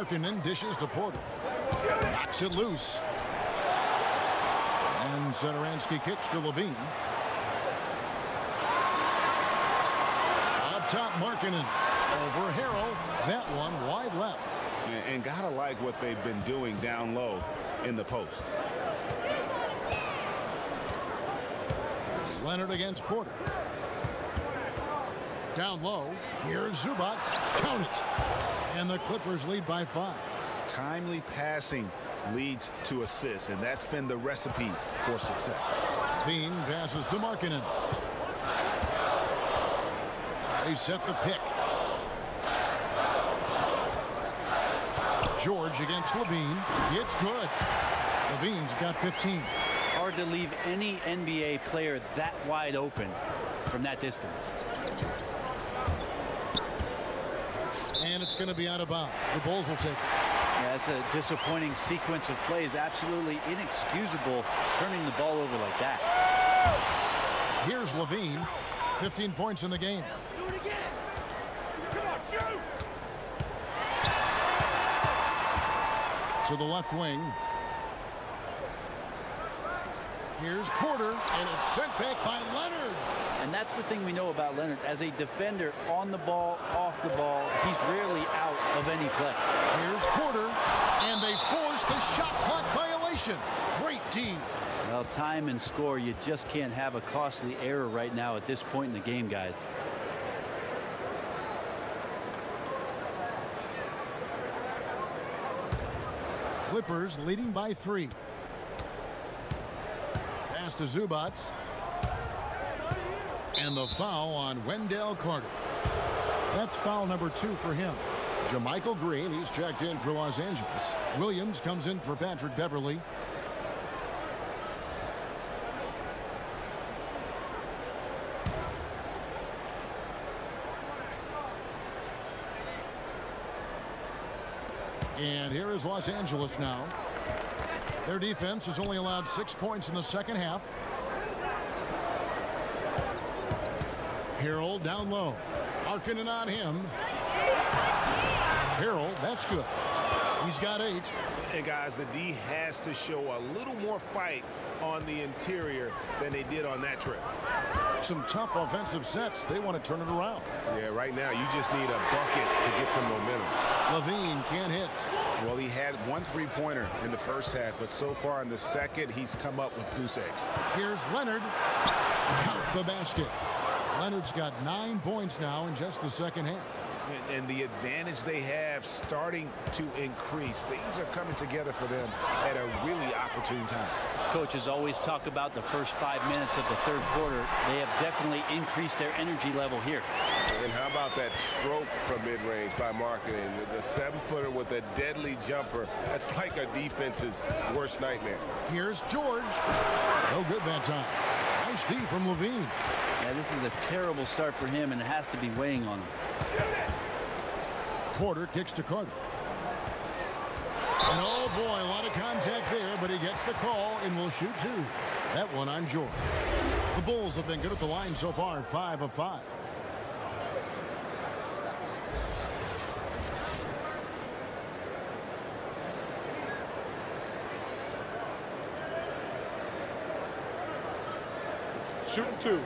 Markkanen dishes to Porter. Knocks it loose. And Satoransky kicks to Levine. Up top, Markkanen. Over Harrell. That one wide left. And gotta like what they've been doing down low in the post. Leonard against Porter. Down low. Here's Zubac. Count it. And the Clippers lead by 5. Timely passing leads to assists, and that's been the recipe for success. Bean passes to Markkanen. They set the pick. George against Levine. It's good. Levine's got 15. Hard to leave any NBA player that wide open from that distance. And it's going to be out of bounds. The Bulls will take it. Yeah, it's a disappointing sequence of plays. Absolutely inexcusable turning the ball over like that. Here's Levine. 15 points in the game. Do it again. Come on, shoot. To the left wing. Here's Porter, and it's sent back by Leonard. And that's the thing we know about Leonard. As a defender, on the ball, off the ball, he's rarely out of any play. Here's Porter, and they force the shot clock violation. Great team. Well, time and score, you just can't have a costly error right now at this point in the game, guys. Clippers leading by 3. Pass to Zubac. And the foul on Wendell Carter. That's foul number 2 for him. JaMychal Green, he's checked in for Los Angeles. Williams comes in for Patrick Beverly. And here is Los Angeles now. Their defense has only allowed 6 points in the second half. Harrell down low. Markkanen on him. Harrell, that's good. He's got 8. And guys, the D has to show a little more fight on the interior than they did on that trip. Some tough offensive sets. They want to turn it around. Yeah, right now you just need a bucket to get some momentum. Levine can't hit. Well, he had 1 3-pointer in the first half, but so far in the second, he's come up with goose eggs. Here's Leonard. Count the basket. Leonard's got 9 points now in just the second half. And the advantage they have starting to increase. Things are coming together for them at a really opportune time. Coaches always talk about the first 5 minutes of the third quarter. They have definitely increased their energy level here. And how about that stroke from mid-range by Markkanen? The 7-footer with a deadly jumper. That's like a defense's worst nightmare. Here's George. No good that time. Nice D from Levine. Yeah, this is a terrible start for him, and it has to be weighing on him. Porter kicks to Carter. And oh boy, a lot of contact there, but he gets the call and will shoot 2. That one on George. The Bulls have been good at the line so far, 5 of 5. Shooting 2.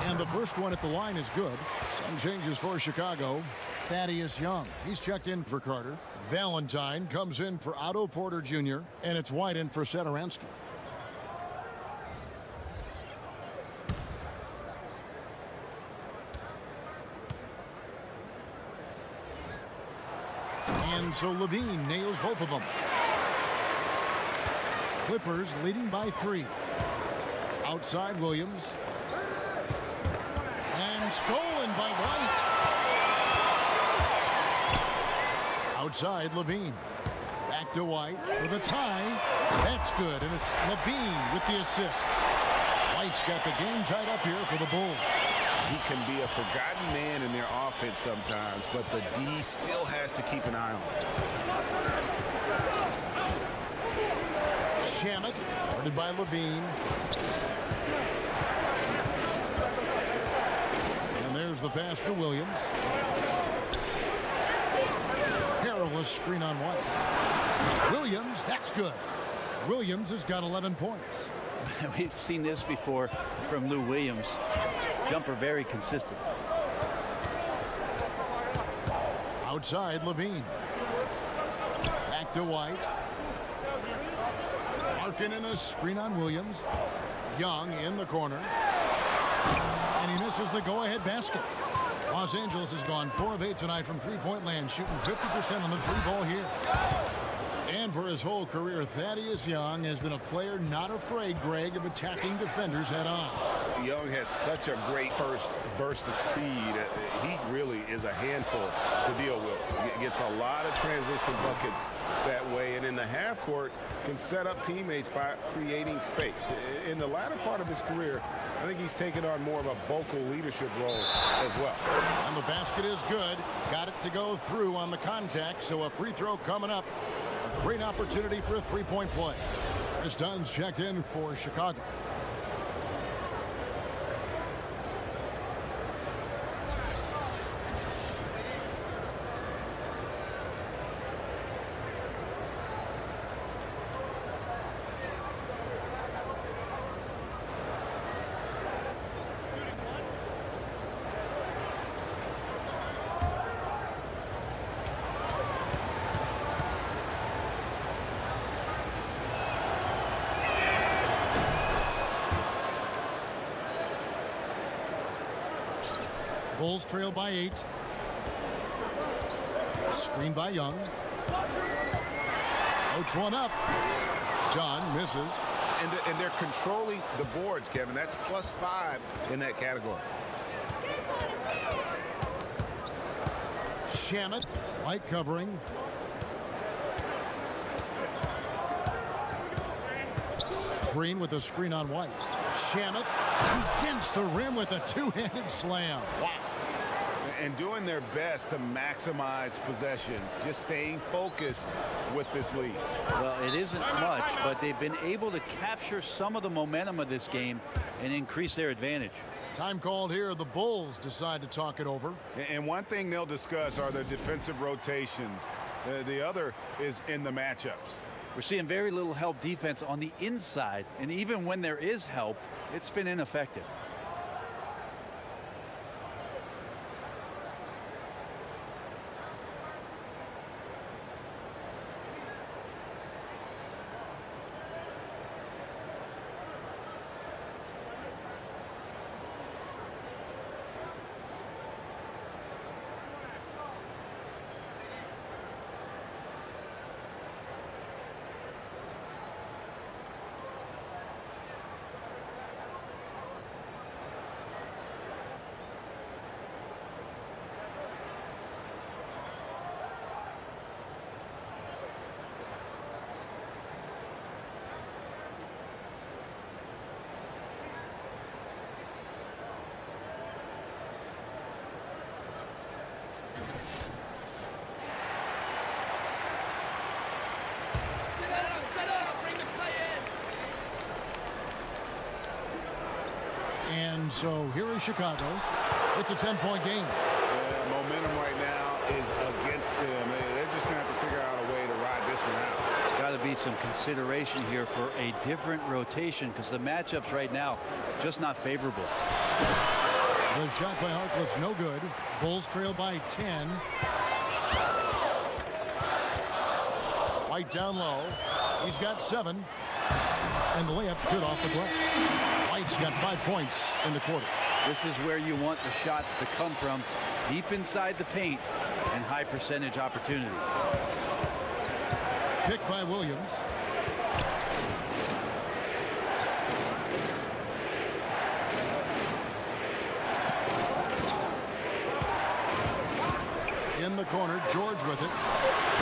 And the first one at the line is good. Some changes for Chicago. Thaddeus Young, he's checked in for Carter. Valentine comes in for Otto Porter Jr. And it's White in for Satoransky. And so Levine nails both of them. Clippers leading by 3. Outside Williams. And stolen by White. Outside Levine. Back to White for the tie. That's good, and it's Levine with the assist. White's got the game tied up here for the Bulls. He can be a forgotten man in their offense sometimes, but the D still has to keep an eye on him. Shamet, guarded by Levine. Here's the pass to Williams. Perilous screen on White. Williams, that's good. Williams has got 11 points. We've seen this before from Lou Williams. Jumper very consistent. Outside, Levine. Back to White. Markkanen, a screen on Williams. Young in the corner. And he misses the go-ahead basket. Los Angeles has gone 4 of 8 tonight from three-point land, shooting 50% on the three ball here. And for his whole career, Thaddeus Young has been a player not afraid, Greg, of attacking defenders head-on. Young has such a great first burst of speed. He really is a handful to deal with. He gets a lot of transition buckets that way, and in the half court can set up teammates by creating space. In the latter part of his career, I think he's taken on more of a vocal leadership role as well. And the basket is good. Got it to go through on the contact, so a free throw coming up. A great opportunity for a three-point play. Chris Dunn's checked in for Chicago. Bulls trail by 8. Screen by Young. Floats one up. John misses. And they're controlling the boards, Kevin. That's +5 in that category. Shamet, White covering. Green with a screen on White. Shamet, he dents the rim with a two-handed slam. Wow. And doing their best to maximize possessions, just staying focused with this lead. Well, it isn't much, but they've been able to capture some of the momentum of this game and increase their advantage. Time called here. The Bulls decide to talk it over. And one thing they'll discuss are the defensive rotations. The other is in the matchups. We're seeing very little help defense on the inside, and even when there is help, it's been ineffective. And so here is Chicago. It's a 10-point game. Yeah, momentum right now is against them. They're just going to have to figure out a way to ride this one out. Got to be some consideration here for a different rotation because the matchups right now just not favorable. The shot by Harkless no good. Bulls trail by 10. White down low. He's got 7. And the layup's good off the glass. White's got 5 points in the quarter. This is where you want the shots to come from, deep inside the paint and high percentage opportunities. Picked by Williams. In the corner, George with it.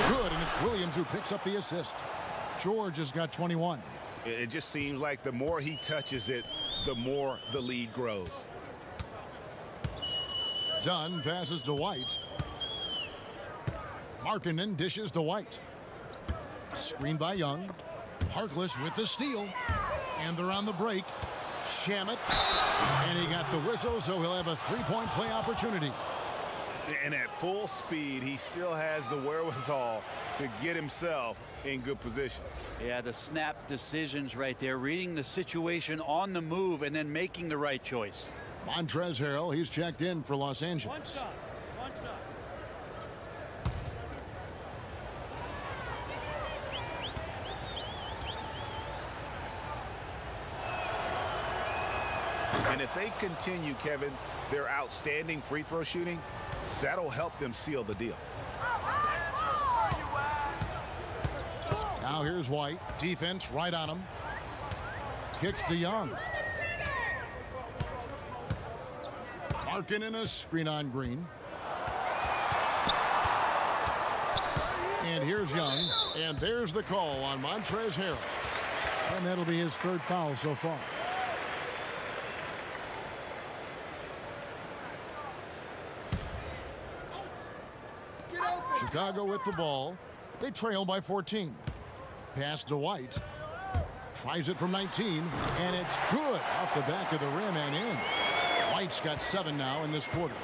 Good, and it's Williams who picks up the assist. George has got 21. It just seems like the more he touches it, the more the lead grows. Dunn passes to White. Markkanen dishes to White. Screen by Young. Harkless with the steal. And they're on the break. Shamet. And he got the whistle, so he'll have a three-point play opportunity. And at full speed, he still has the wherewithal to get himself in good position. Yeah, the snap decisions right there, reading the situation on the move and then making the right choice. Montrezl Harrell, he's checked in for Los Angeles. One shot. And if they continue, Kevin, their outstanding free throw shooting, that'll help them seal the deal. Now here's White. Defense right on him. Kicks to Young. Markkanen in a screen on Green. And here's Young. And there's the call on Montrezl Harrell. And that'll be his third foul so far. Chicago with the ball. They trail by 14. Pass to White. Tries it from 19, and it's good off the back of the rim and in. White's got 7 now in this quarter.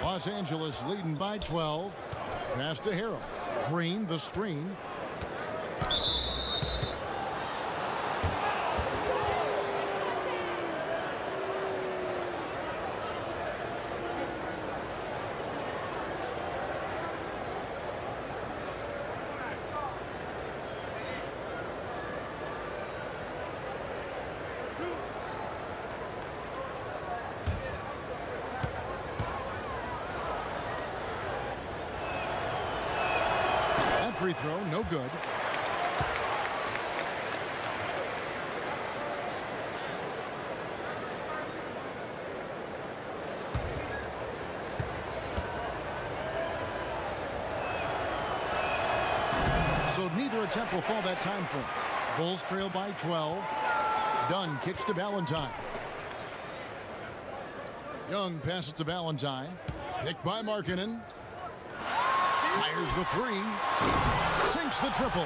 Los Angeles leading by 12. Pass to Harrell. Green, the screen. Free throw, no good. So neither attempt will fall that time frame. Bulls trail by 12. Dunn kicks to Valentine. Young passes to Valentine. Picked by Markkanen. Fires the three. Sinks the triple.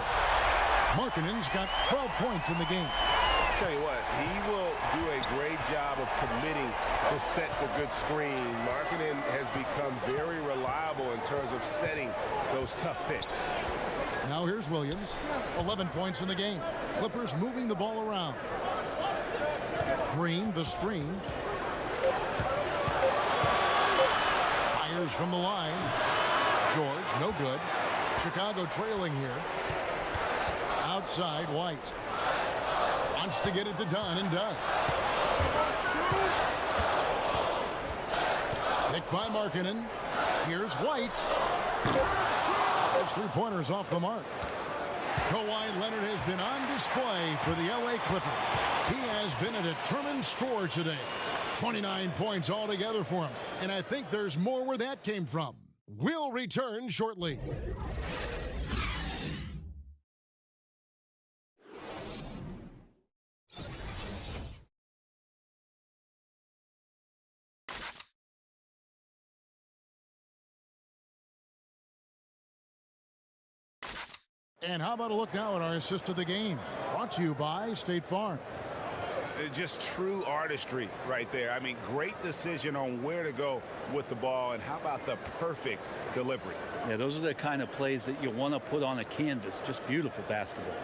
Markkanen's got 12 points in the game. I'll tell you what, he will do a great job of committing to set the good screen. Markkanen has become very reliable in terms of setting those tough picks. Now here's Williams. 11 points in the game. Clippers moving the ball around. Green, the screen. Fires from the line. George, no good. Chicago trailing here. Outside, White. Wants to get it to Dunn and does. Picked by Markkanen. Here's White. Those three-pointers off the mark. Kawhi Leonard has been on display for the LA Clippers. He has been a determined scorer today. 29 points altogether for him. And I think there's more where that came from. We'll return shortly. And how about a look now at our assist to the game? Brought to you by State Farm. Just true artistry right there. I mean, great decision on where to go with the ball, and how about the perfect delivery? Yeah, those are the kind of plays that you want to put on a canvas. Just beautiful basketball.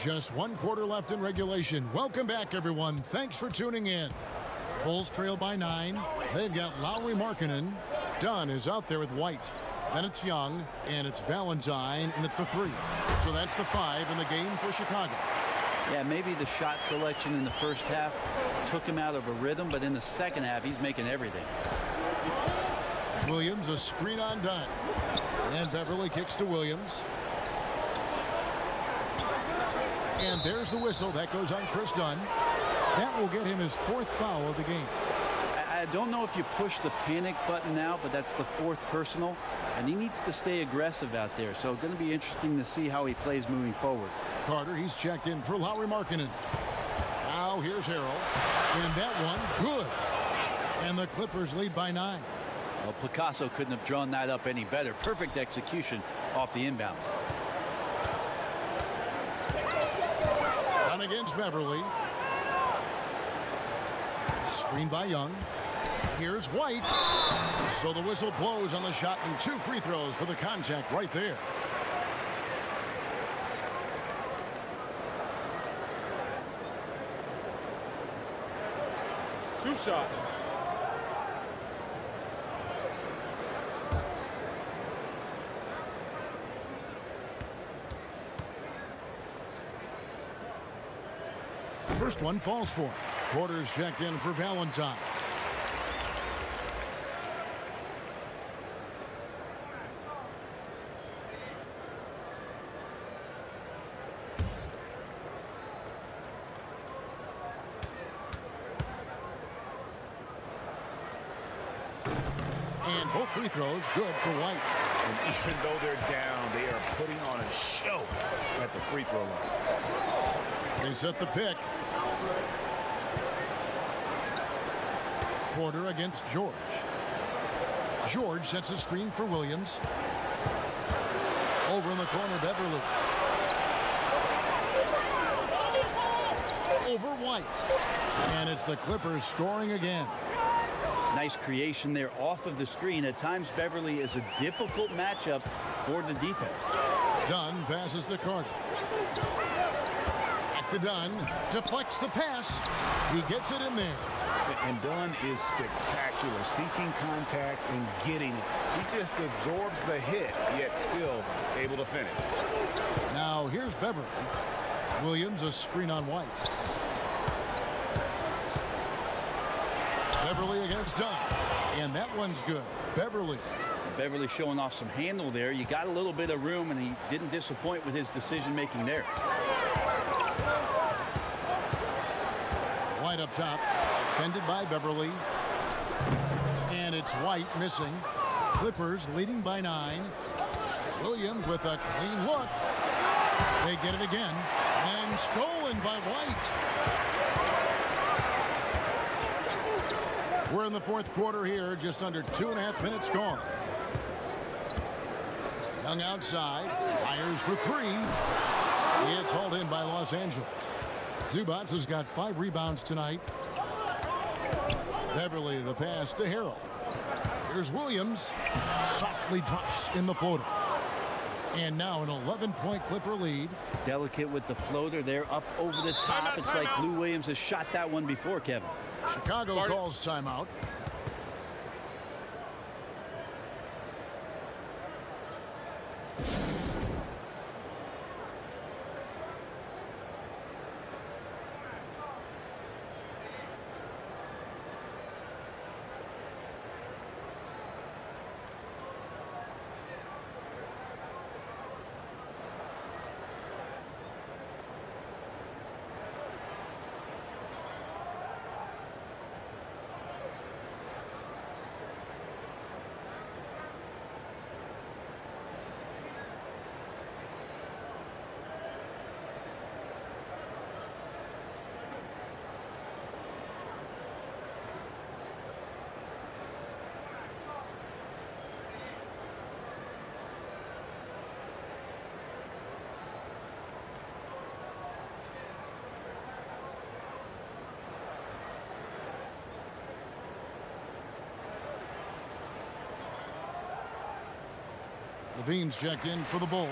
Just one quarter left in regulation. Welcome back, everyone. Thanks for tuning in. Bulls trail by 9. They've got Lauri Markkanen. Dunn is out there with White. Then it's Young, and it's Valentine, and at the 3. So that's the 5 in the game for Chicago. Yeah, maybe the shot selection in the first half took him out of a rhythm, but in the second half, he's making everything. Williams, a screen on Dunn. And Beverly kicks to Williams. And there's the whistle. That goes on Chris Dunn. That will get him his 4th foul of the game. I don't know if you push the panic button now, but that's the 4th personal, and he needs to stay aggressive out there. So going to be interesting to see how he plays moving forward. Carter, he's checked in for Lauri Markkanen. Now here's Harrell. And that one, good. And the Clippers lead by 9. Well, Picasso couldn't have drawn that up any better. Perfect execution off the inbounds. On against Beverly. Screen by Young. Here's White. So the whistle blows on the shot and 2 free throws for the contact right there. Two shots. First one falls for him. Porter's checked in for Valentine. And both free throws good for White. And even though they're down, they are putting on a show at the free throw line. They set the pick. Porter against George. George sets a screen for Williams. Over in the corner, Beverly. Over White. And it's the Clippers scoring again. Nice creation there off of the screen. At times, Beverly is a difficult matchup for the defense. Dunn passes to Carter. Back to Dunn. Deflects the pass. He gets it in there. And Dunn is spectacular, seeking contact and getting it. He just absorbs the hit, yet still able to finish. Now here's Beverly. Williams a screen on White. Beverly against Dunn. And that one's good. Beverly. Beverly showing off some handle there. You got a little bit of room, and he didn't disappoint with his decision making there. White up top. Defended by Beverly. And it's White missing. Clippers leading by 9. Williams with a clean look. They get it again. And stolen by White. We're in the fourth quarter here. Just under 2.5 minutes gone. Young outside. Fires for 3. It's hauled in by Los Angeles. Zubac has got 5 rebounds tonight. Beverly the pass to Harrell. Here's Williams. Softly drops in the floater. And now an 11-point Clipper lead. Delicate with the floater there up over the top. It's like Lou Williams has shot that one before, Kevin. Chicago calls timeout. Levine's checked in for the Bulls.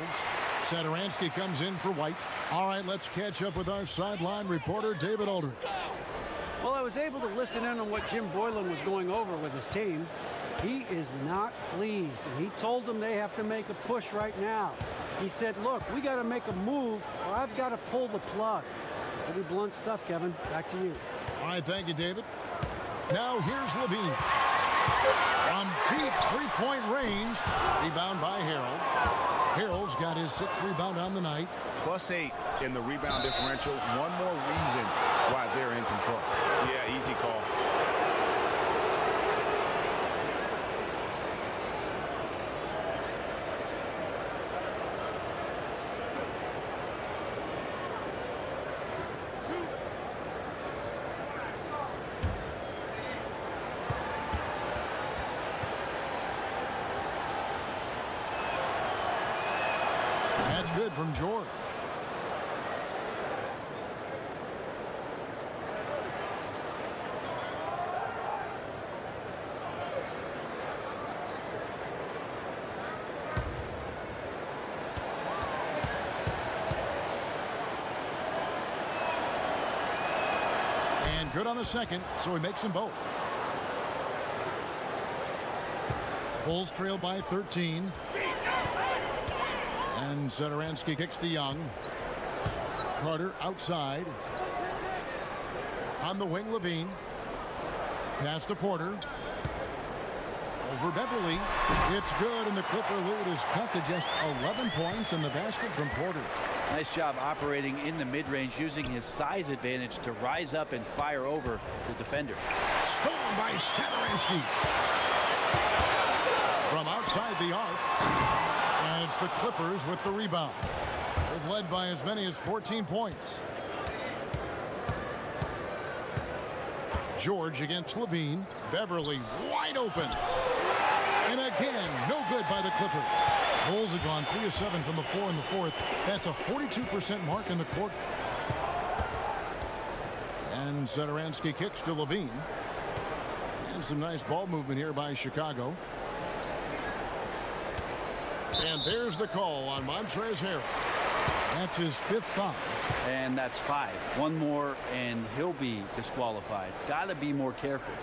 Satoransky comes in for White. All right, let's catch up with our sideline reporter, David Aldridge. Well, I was able to listen in on what Jim Boylan was going over with his team. He is not pleased, and he told them they have to make a push right now. He said, look, we got to make a move, or I've got to pull the plug. Pretty blunt stuff, Kevin. Back to you. All right, thank you, David. Now here's Levine. From deep three-point range. Rebound by Harrell. Harrell's got his 6th rebound on the night. +8 in the rebound differential. One more reason why they're in control. Yeah, easy call. That's good from George. And good on the second, so he makes them both. Bulls trail by 13. And Satoransky kicks to Young. Carter outside. On the wing, Levine. Pass to Porter. Over Beverly. It's good, and the Clipper lead is cut to just 11 points in the basket from Porter. Nice job operating in the mid-range, using his size advantage to rise up and fire over the defender. Stolen by Satoransky. From outside the arc. And it's the Clippers with the rebound. They've led by as many as 14 points. George against Levine. Beverly wide open. And again, no good by the Clippers. Bulls have gone 3 of 7 from the floor in the fourth. That's a 42% mark in the quarter. And Satoransky kicks to Levine. And some nice ball movement here by Chicago. And there's the call on Montrezl Harrell. That's his 5th foul. And that's 5. One more and he'll be disqualified. Got to be more careful.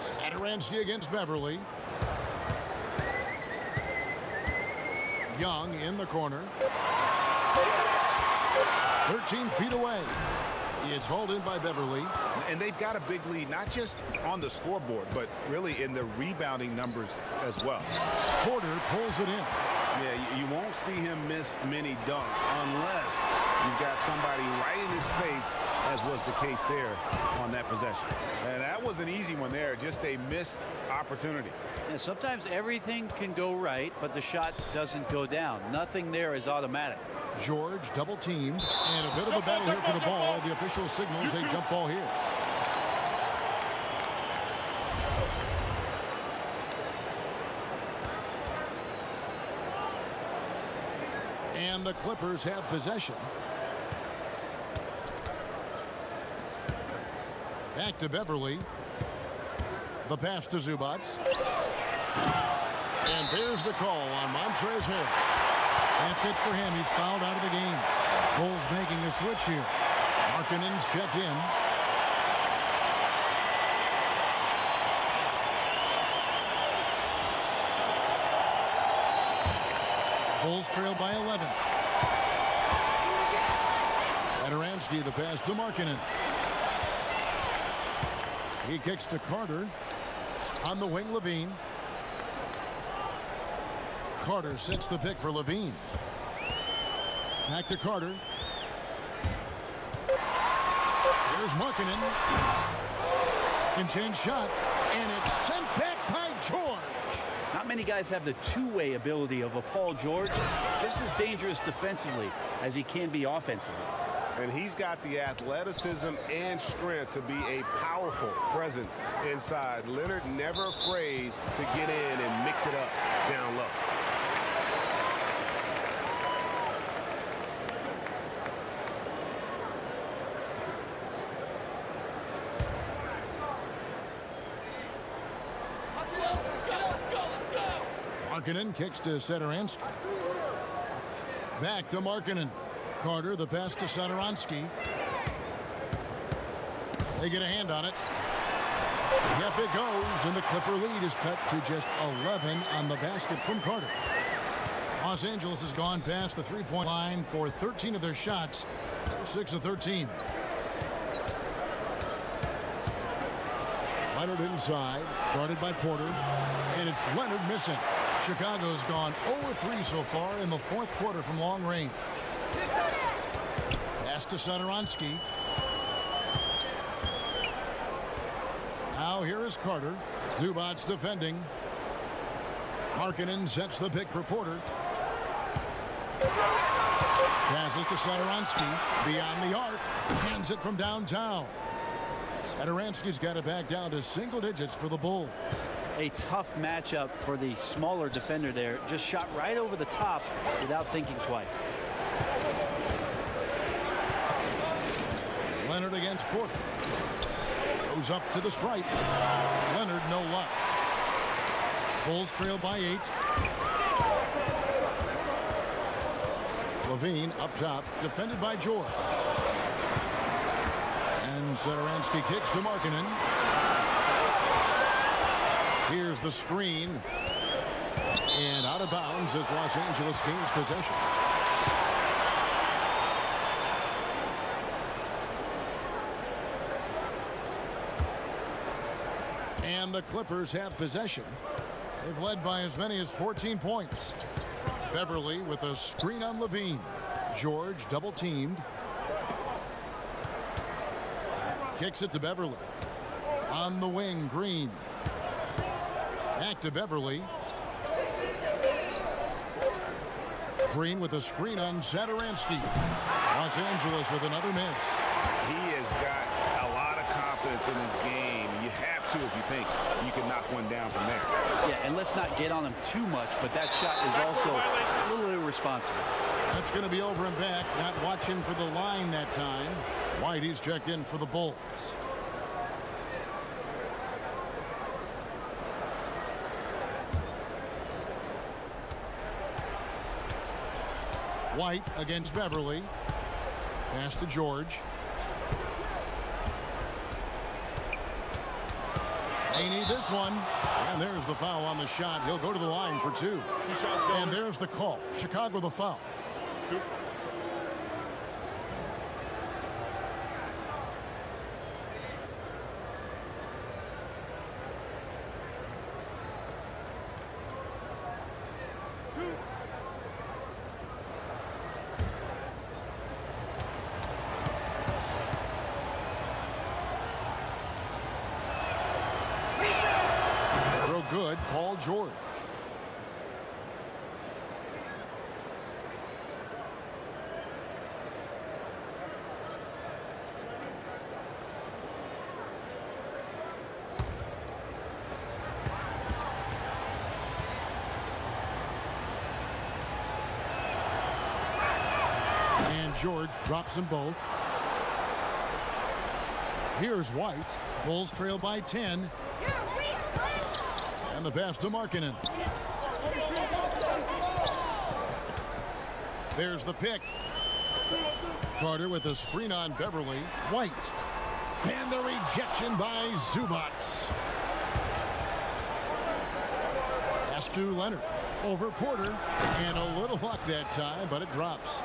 Satoransky against Beverly. Young in the corner. 13 feet away. It's hauled in by Beverly. And they've got a big lead, not just on the scoreboard, but really in the rebounding numbers as well. Porter pulls it in. Yeah, you won't see him miss many dunks unless you've got somebody right in his face, as was the case there on that possession. And that was an easy one there, just a missed opportunity. Yeah, sometimes everything can go right, but the shot doesn't go down. Nothing there is automatic. George double teamed, and a bit of a battle here for the ball. The official signals a jump ball here. And the Clippers have possession. Back to Beverly. The pass to Zubac. And there's the call on Montrezl Harrell. That's it for him. He's fouled out of the game. Bulls making a switch here. Markkanen's checked in. Bulls trail by 11. Satoransky, the pass to Markkanen. He kicks to Carter. On the wing, Levine. Carter sets the pick for Levine. Back to Carter. There's Markkanen. Second chance shot. And it's sent back by George. Not many guys have the two-way ability of a Paul George. Just as dangerous defensively as he can be offensively. And he's got the athleticism and strength to be a powerful presence inside. Leonard never afraid to get in and mix it up down low. Markkanen kicks to Satoransky. Back to Markkanen. Carter, the pass to Satoransky. They get a hand on it. Yep, it goes, and the Clipper lead is cut to just 11 on the basket from Carter. Los Angeles has gone past the three-point line for 13 of their shots. They're 6 of 13. Leonard inside, guarded by Porter, and it's Leonard missing. Chicago's gone 0-3 so far in the fourth quarter from long range. Pass to Satoransky. Now here is Carter. Zubac defending. Markkanen sets the pick for Porter. Passes to Satoransky. Beyond the arc. Hands it from downtown. Satoransky's got it back down to single digits for the Bulls. A tough matchup for the smaller defender there. Just shot right over the top without thinking twice. Leonard against Porter. Goes up to the stripe. Leonard, no luck. Bulls trail by 8. Levine up top, defended by George. And Satoransky kicks to Markkanen. Here's the screen. And out of bounds as Los Angeles gains possession. And the Clippers have possession. They've led by as many as 14 points. Beverly with a screen on Levine. George double teamed. Kicks it to Beverly. On the wing, Green. Back to Beverly. Green with a screen on Satoransky. Los Angeles with another miss. He has got a lot of confidence in his game. You have to if you think you can knock one down from there. Yeah, and let's not get on him too much, but that shot is also a little irresponsible. That's going to be over and back. Not watching for the line that time. White, he's checked in for the Bulls. White against Beverly. Pass to George. They need this one. And there's the foul on the shot. He'll go to the line for 2. And there's the call. Chicago the foul. Good, Paul George. And George drops them both. Here's White. Bulls trail by 10. And the pass to Markkanen. There's the pick. Carter with a screen on Beverly. White. And the rejection by Zubac. Pass to Leonard. Over Porter. And a little luck that time, but it drops.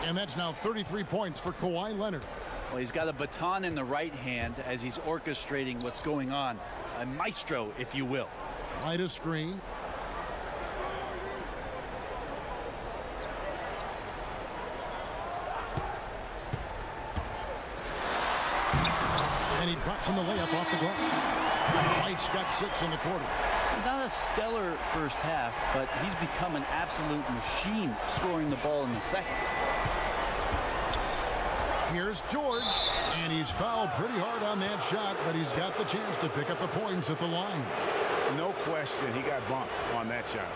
And that's now 33 points for Kawhi Leonard. Well, he's got a baton in the right hand as he's orchestrating what's going on. A maestro, if you will. Light a screen. And he drops in the layup off the glass. White's got 6 in the quarter. Not a stellar first half, but he's become an absolute machine scoring the ball in the second. Here's George, and he's fouled pretty hard on that shot, but he's got the chance to pick up the points at the line. No question, he got bumped on that shot.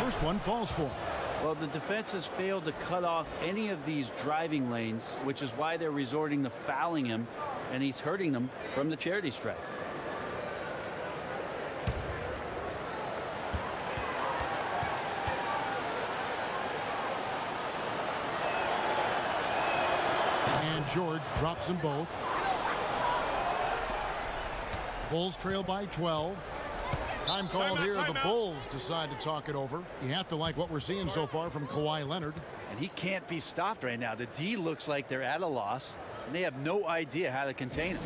First one falls for him. Well, the defense has failed to cut off any of these driving lanes, which is why they're resorting to fouling him, and he's hurting them from the charity stripe. And George drops them both. Bulls trail by 12. Time called here. The Bulls decide to talk it over. You have to like what we're seeing so far from Kawhi Leonard. And he can't be stopped right now. The D looks like they're at a loss, and they have no idea how to contain him.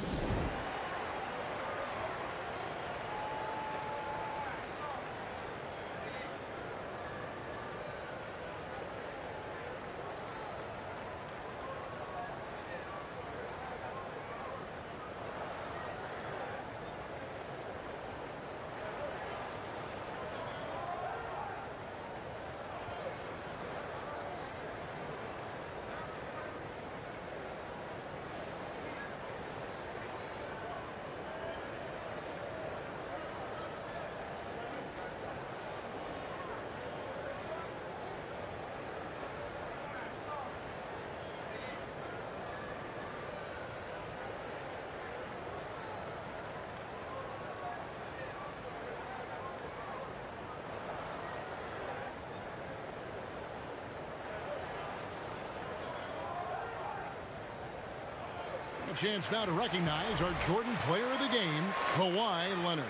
A chance now to recognize our Jordan player of the game, Kawhi Leonard.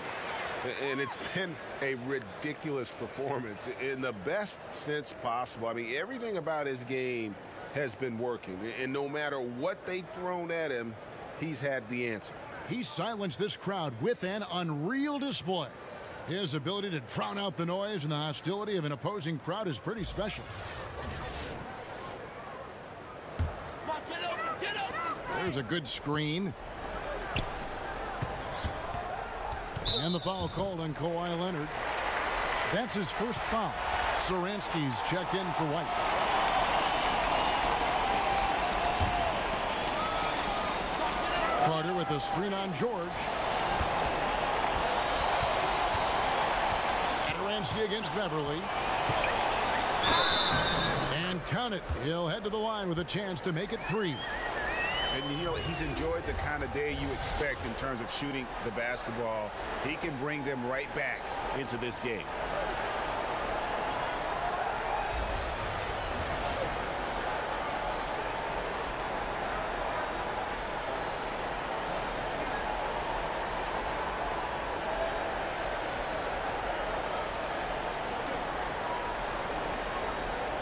And it's been a ridiculous performance in the best sense possible. I mean, everything about his game has been working. And no matter what they've thrown at him, he's had the answer. He silenced this crowd with an unreal display. His ability to drown out the noise and the hostility of an opposing crowd is pretty special. There's a good screen. And the foul called on Kawhi Leonard. That's his first foul. Saransky's checked in for White. Carter with a screen on George. Satoransky against Beverly. And count it. He'll head to the line with a chance to make it 3. And, you know, he's enjoyed the kind of day you expect in terms of shooting the basketball. He can bring them right back into this game.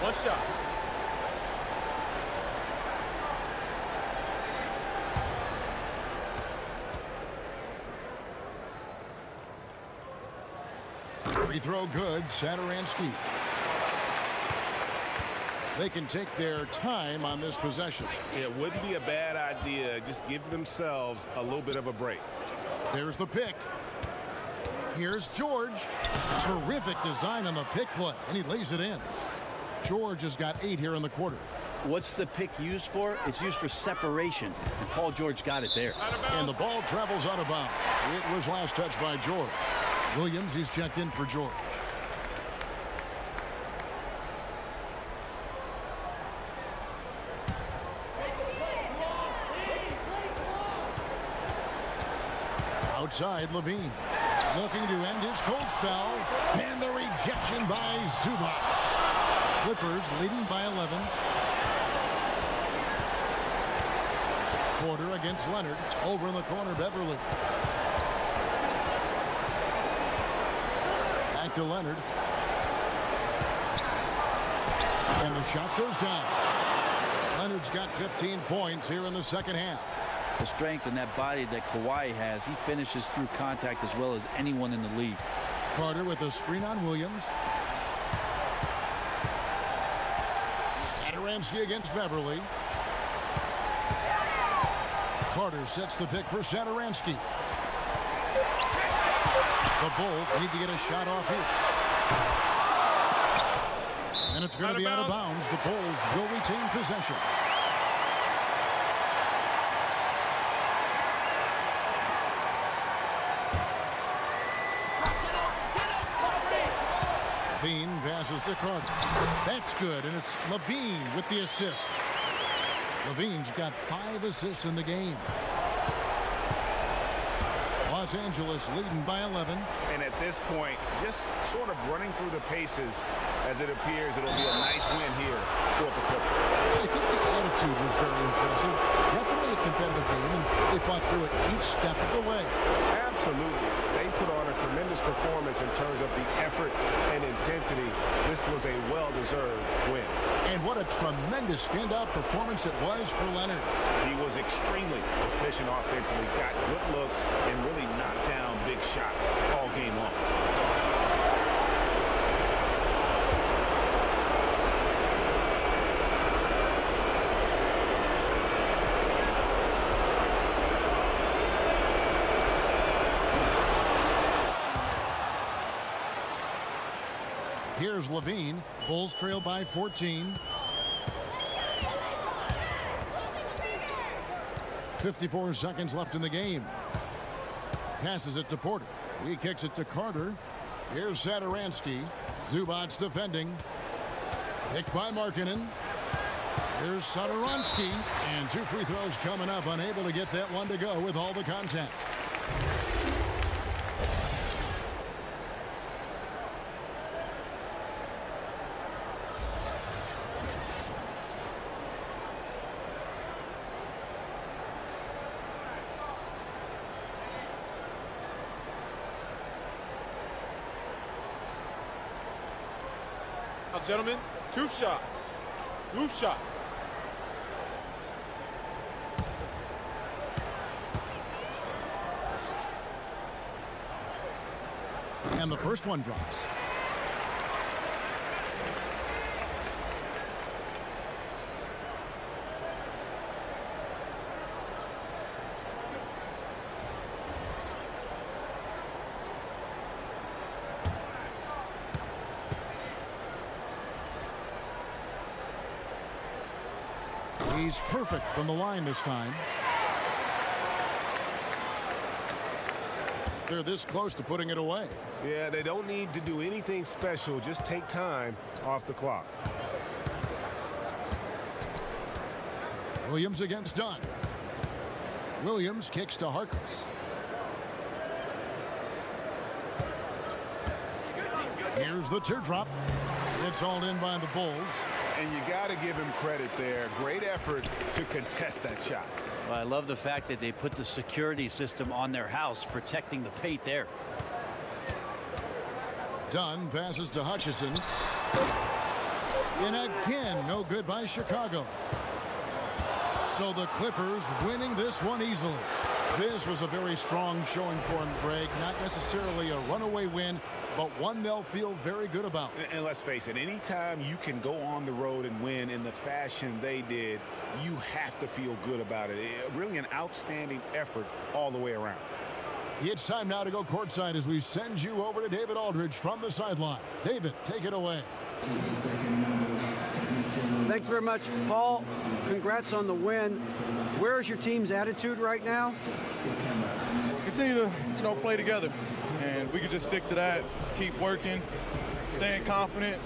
One shot. Free throw good, Satoransky. They can take their time on this possession. It wouldn't be a bad idea. Just give themselves a little bit of a break. There's the pick. Here's George. Terrific design on the pick play, and he lays it in. George has got 8 here in the quarter. What's the pick used for? It's used for separation, and Paul George got it there. And the ball travels out of bounds. It was last touched by George. Williams, he's checked in for George. Outside, Levine. Looking to end his cold spell. And the rejection by Zubac. Clippers leading by 11. Porter against Leonard. Over in the corner, Beverly. Back to Leonard. And the shot goes down. Leonard's got 15 points here in the second half. The strength and that body that Kawhi has, he finishes through contact as well as anyone in the league. Carter with a screen on Williams. Satoransky against Beverly. Carter sets the pick for Satoransky. The Bulls need to get a shot off here. And it's going to be out of bounds. The Bulls will retain possession. Levine passes to Carter. That's good, and it's Levine with the assist. Levine's got 5 assists in the game. Los Angeles leading by 11. And at this point, just sort of running through the paces as it appears it'll be a nice win here for the Clippers. I think the attitude was very impressive. Definitely a competitive game, and they fought through it each step of the way. Absolutely. They put on a tremendous performance in terms of the effort and intensity. This was a well-deserved win. And what a tremendous standout performance it was for Leonard. He was extremely efficient offensively, got good looks, and really knocked down big shots all game long. Here's Levine. Bulls trail by 14. 54 seconds left in the game. Passes it to Porter. He kicks it to Carter. Here's Satoransky. Zubac defending. Picked by Markkanen. Here's Satoransky. And 2 free throws coming up. Unable to get that one to go with all the contact. Timeout, gentlemen. 2 shots. 2 shots. And the first one drops. He's perfect from the line this time. They're this close to putting it away. Yeah, they don't need to do anything special. Just take time off the clock. Williams against Dunn. Williams kicks to Harkless. Here's the teardrop. It's all in by the Bulls. And you got to give him credit there. Great effort to contest that shot. Well, I love the fact that they put the security system on their house, protecting the paint there. Dunn passes to Hutchison. And again, no good by Chicago. So the Clippers winning this one easily. This was a very strong showing for them, Greg. Not necessarily a runaway win, but one they'll feel very good about. And let's face it, anytime you can go on the road and win in the fashion they did, you have to feel good about it. Really an outstanding effort all the way around. It's time now to go courtside as we send you over to David Aldridge from the sideline. David, take it away. Thanks very much, Paul. Congrats on the win. Where's your team's attitude right now? Continue to, play together, and we can just stick to that. Keep working, staying confident,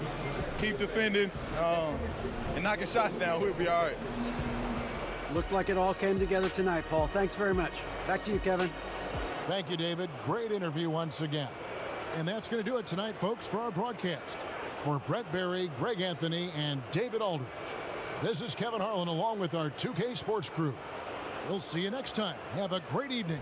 keep defending, and knocking shots down. We'll be all right. Looked like it all came together tonight, Paul. Thanks very much. Back to you, Kevin. Thank you, David. Great interview once again. And that's going to do it tonight, folks, for our broadcast. For Brett Barry, Greg Anthony, and David Aldridge, this is Kevin Harlan along with our 2K Sports crew. We'll see you next time. Have a great evening.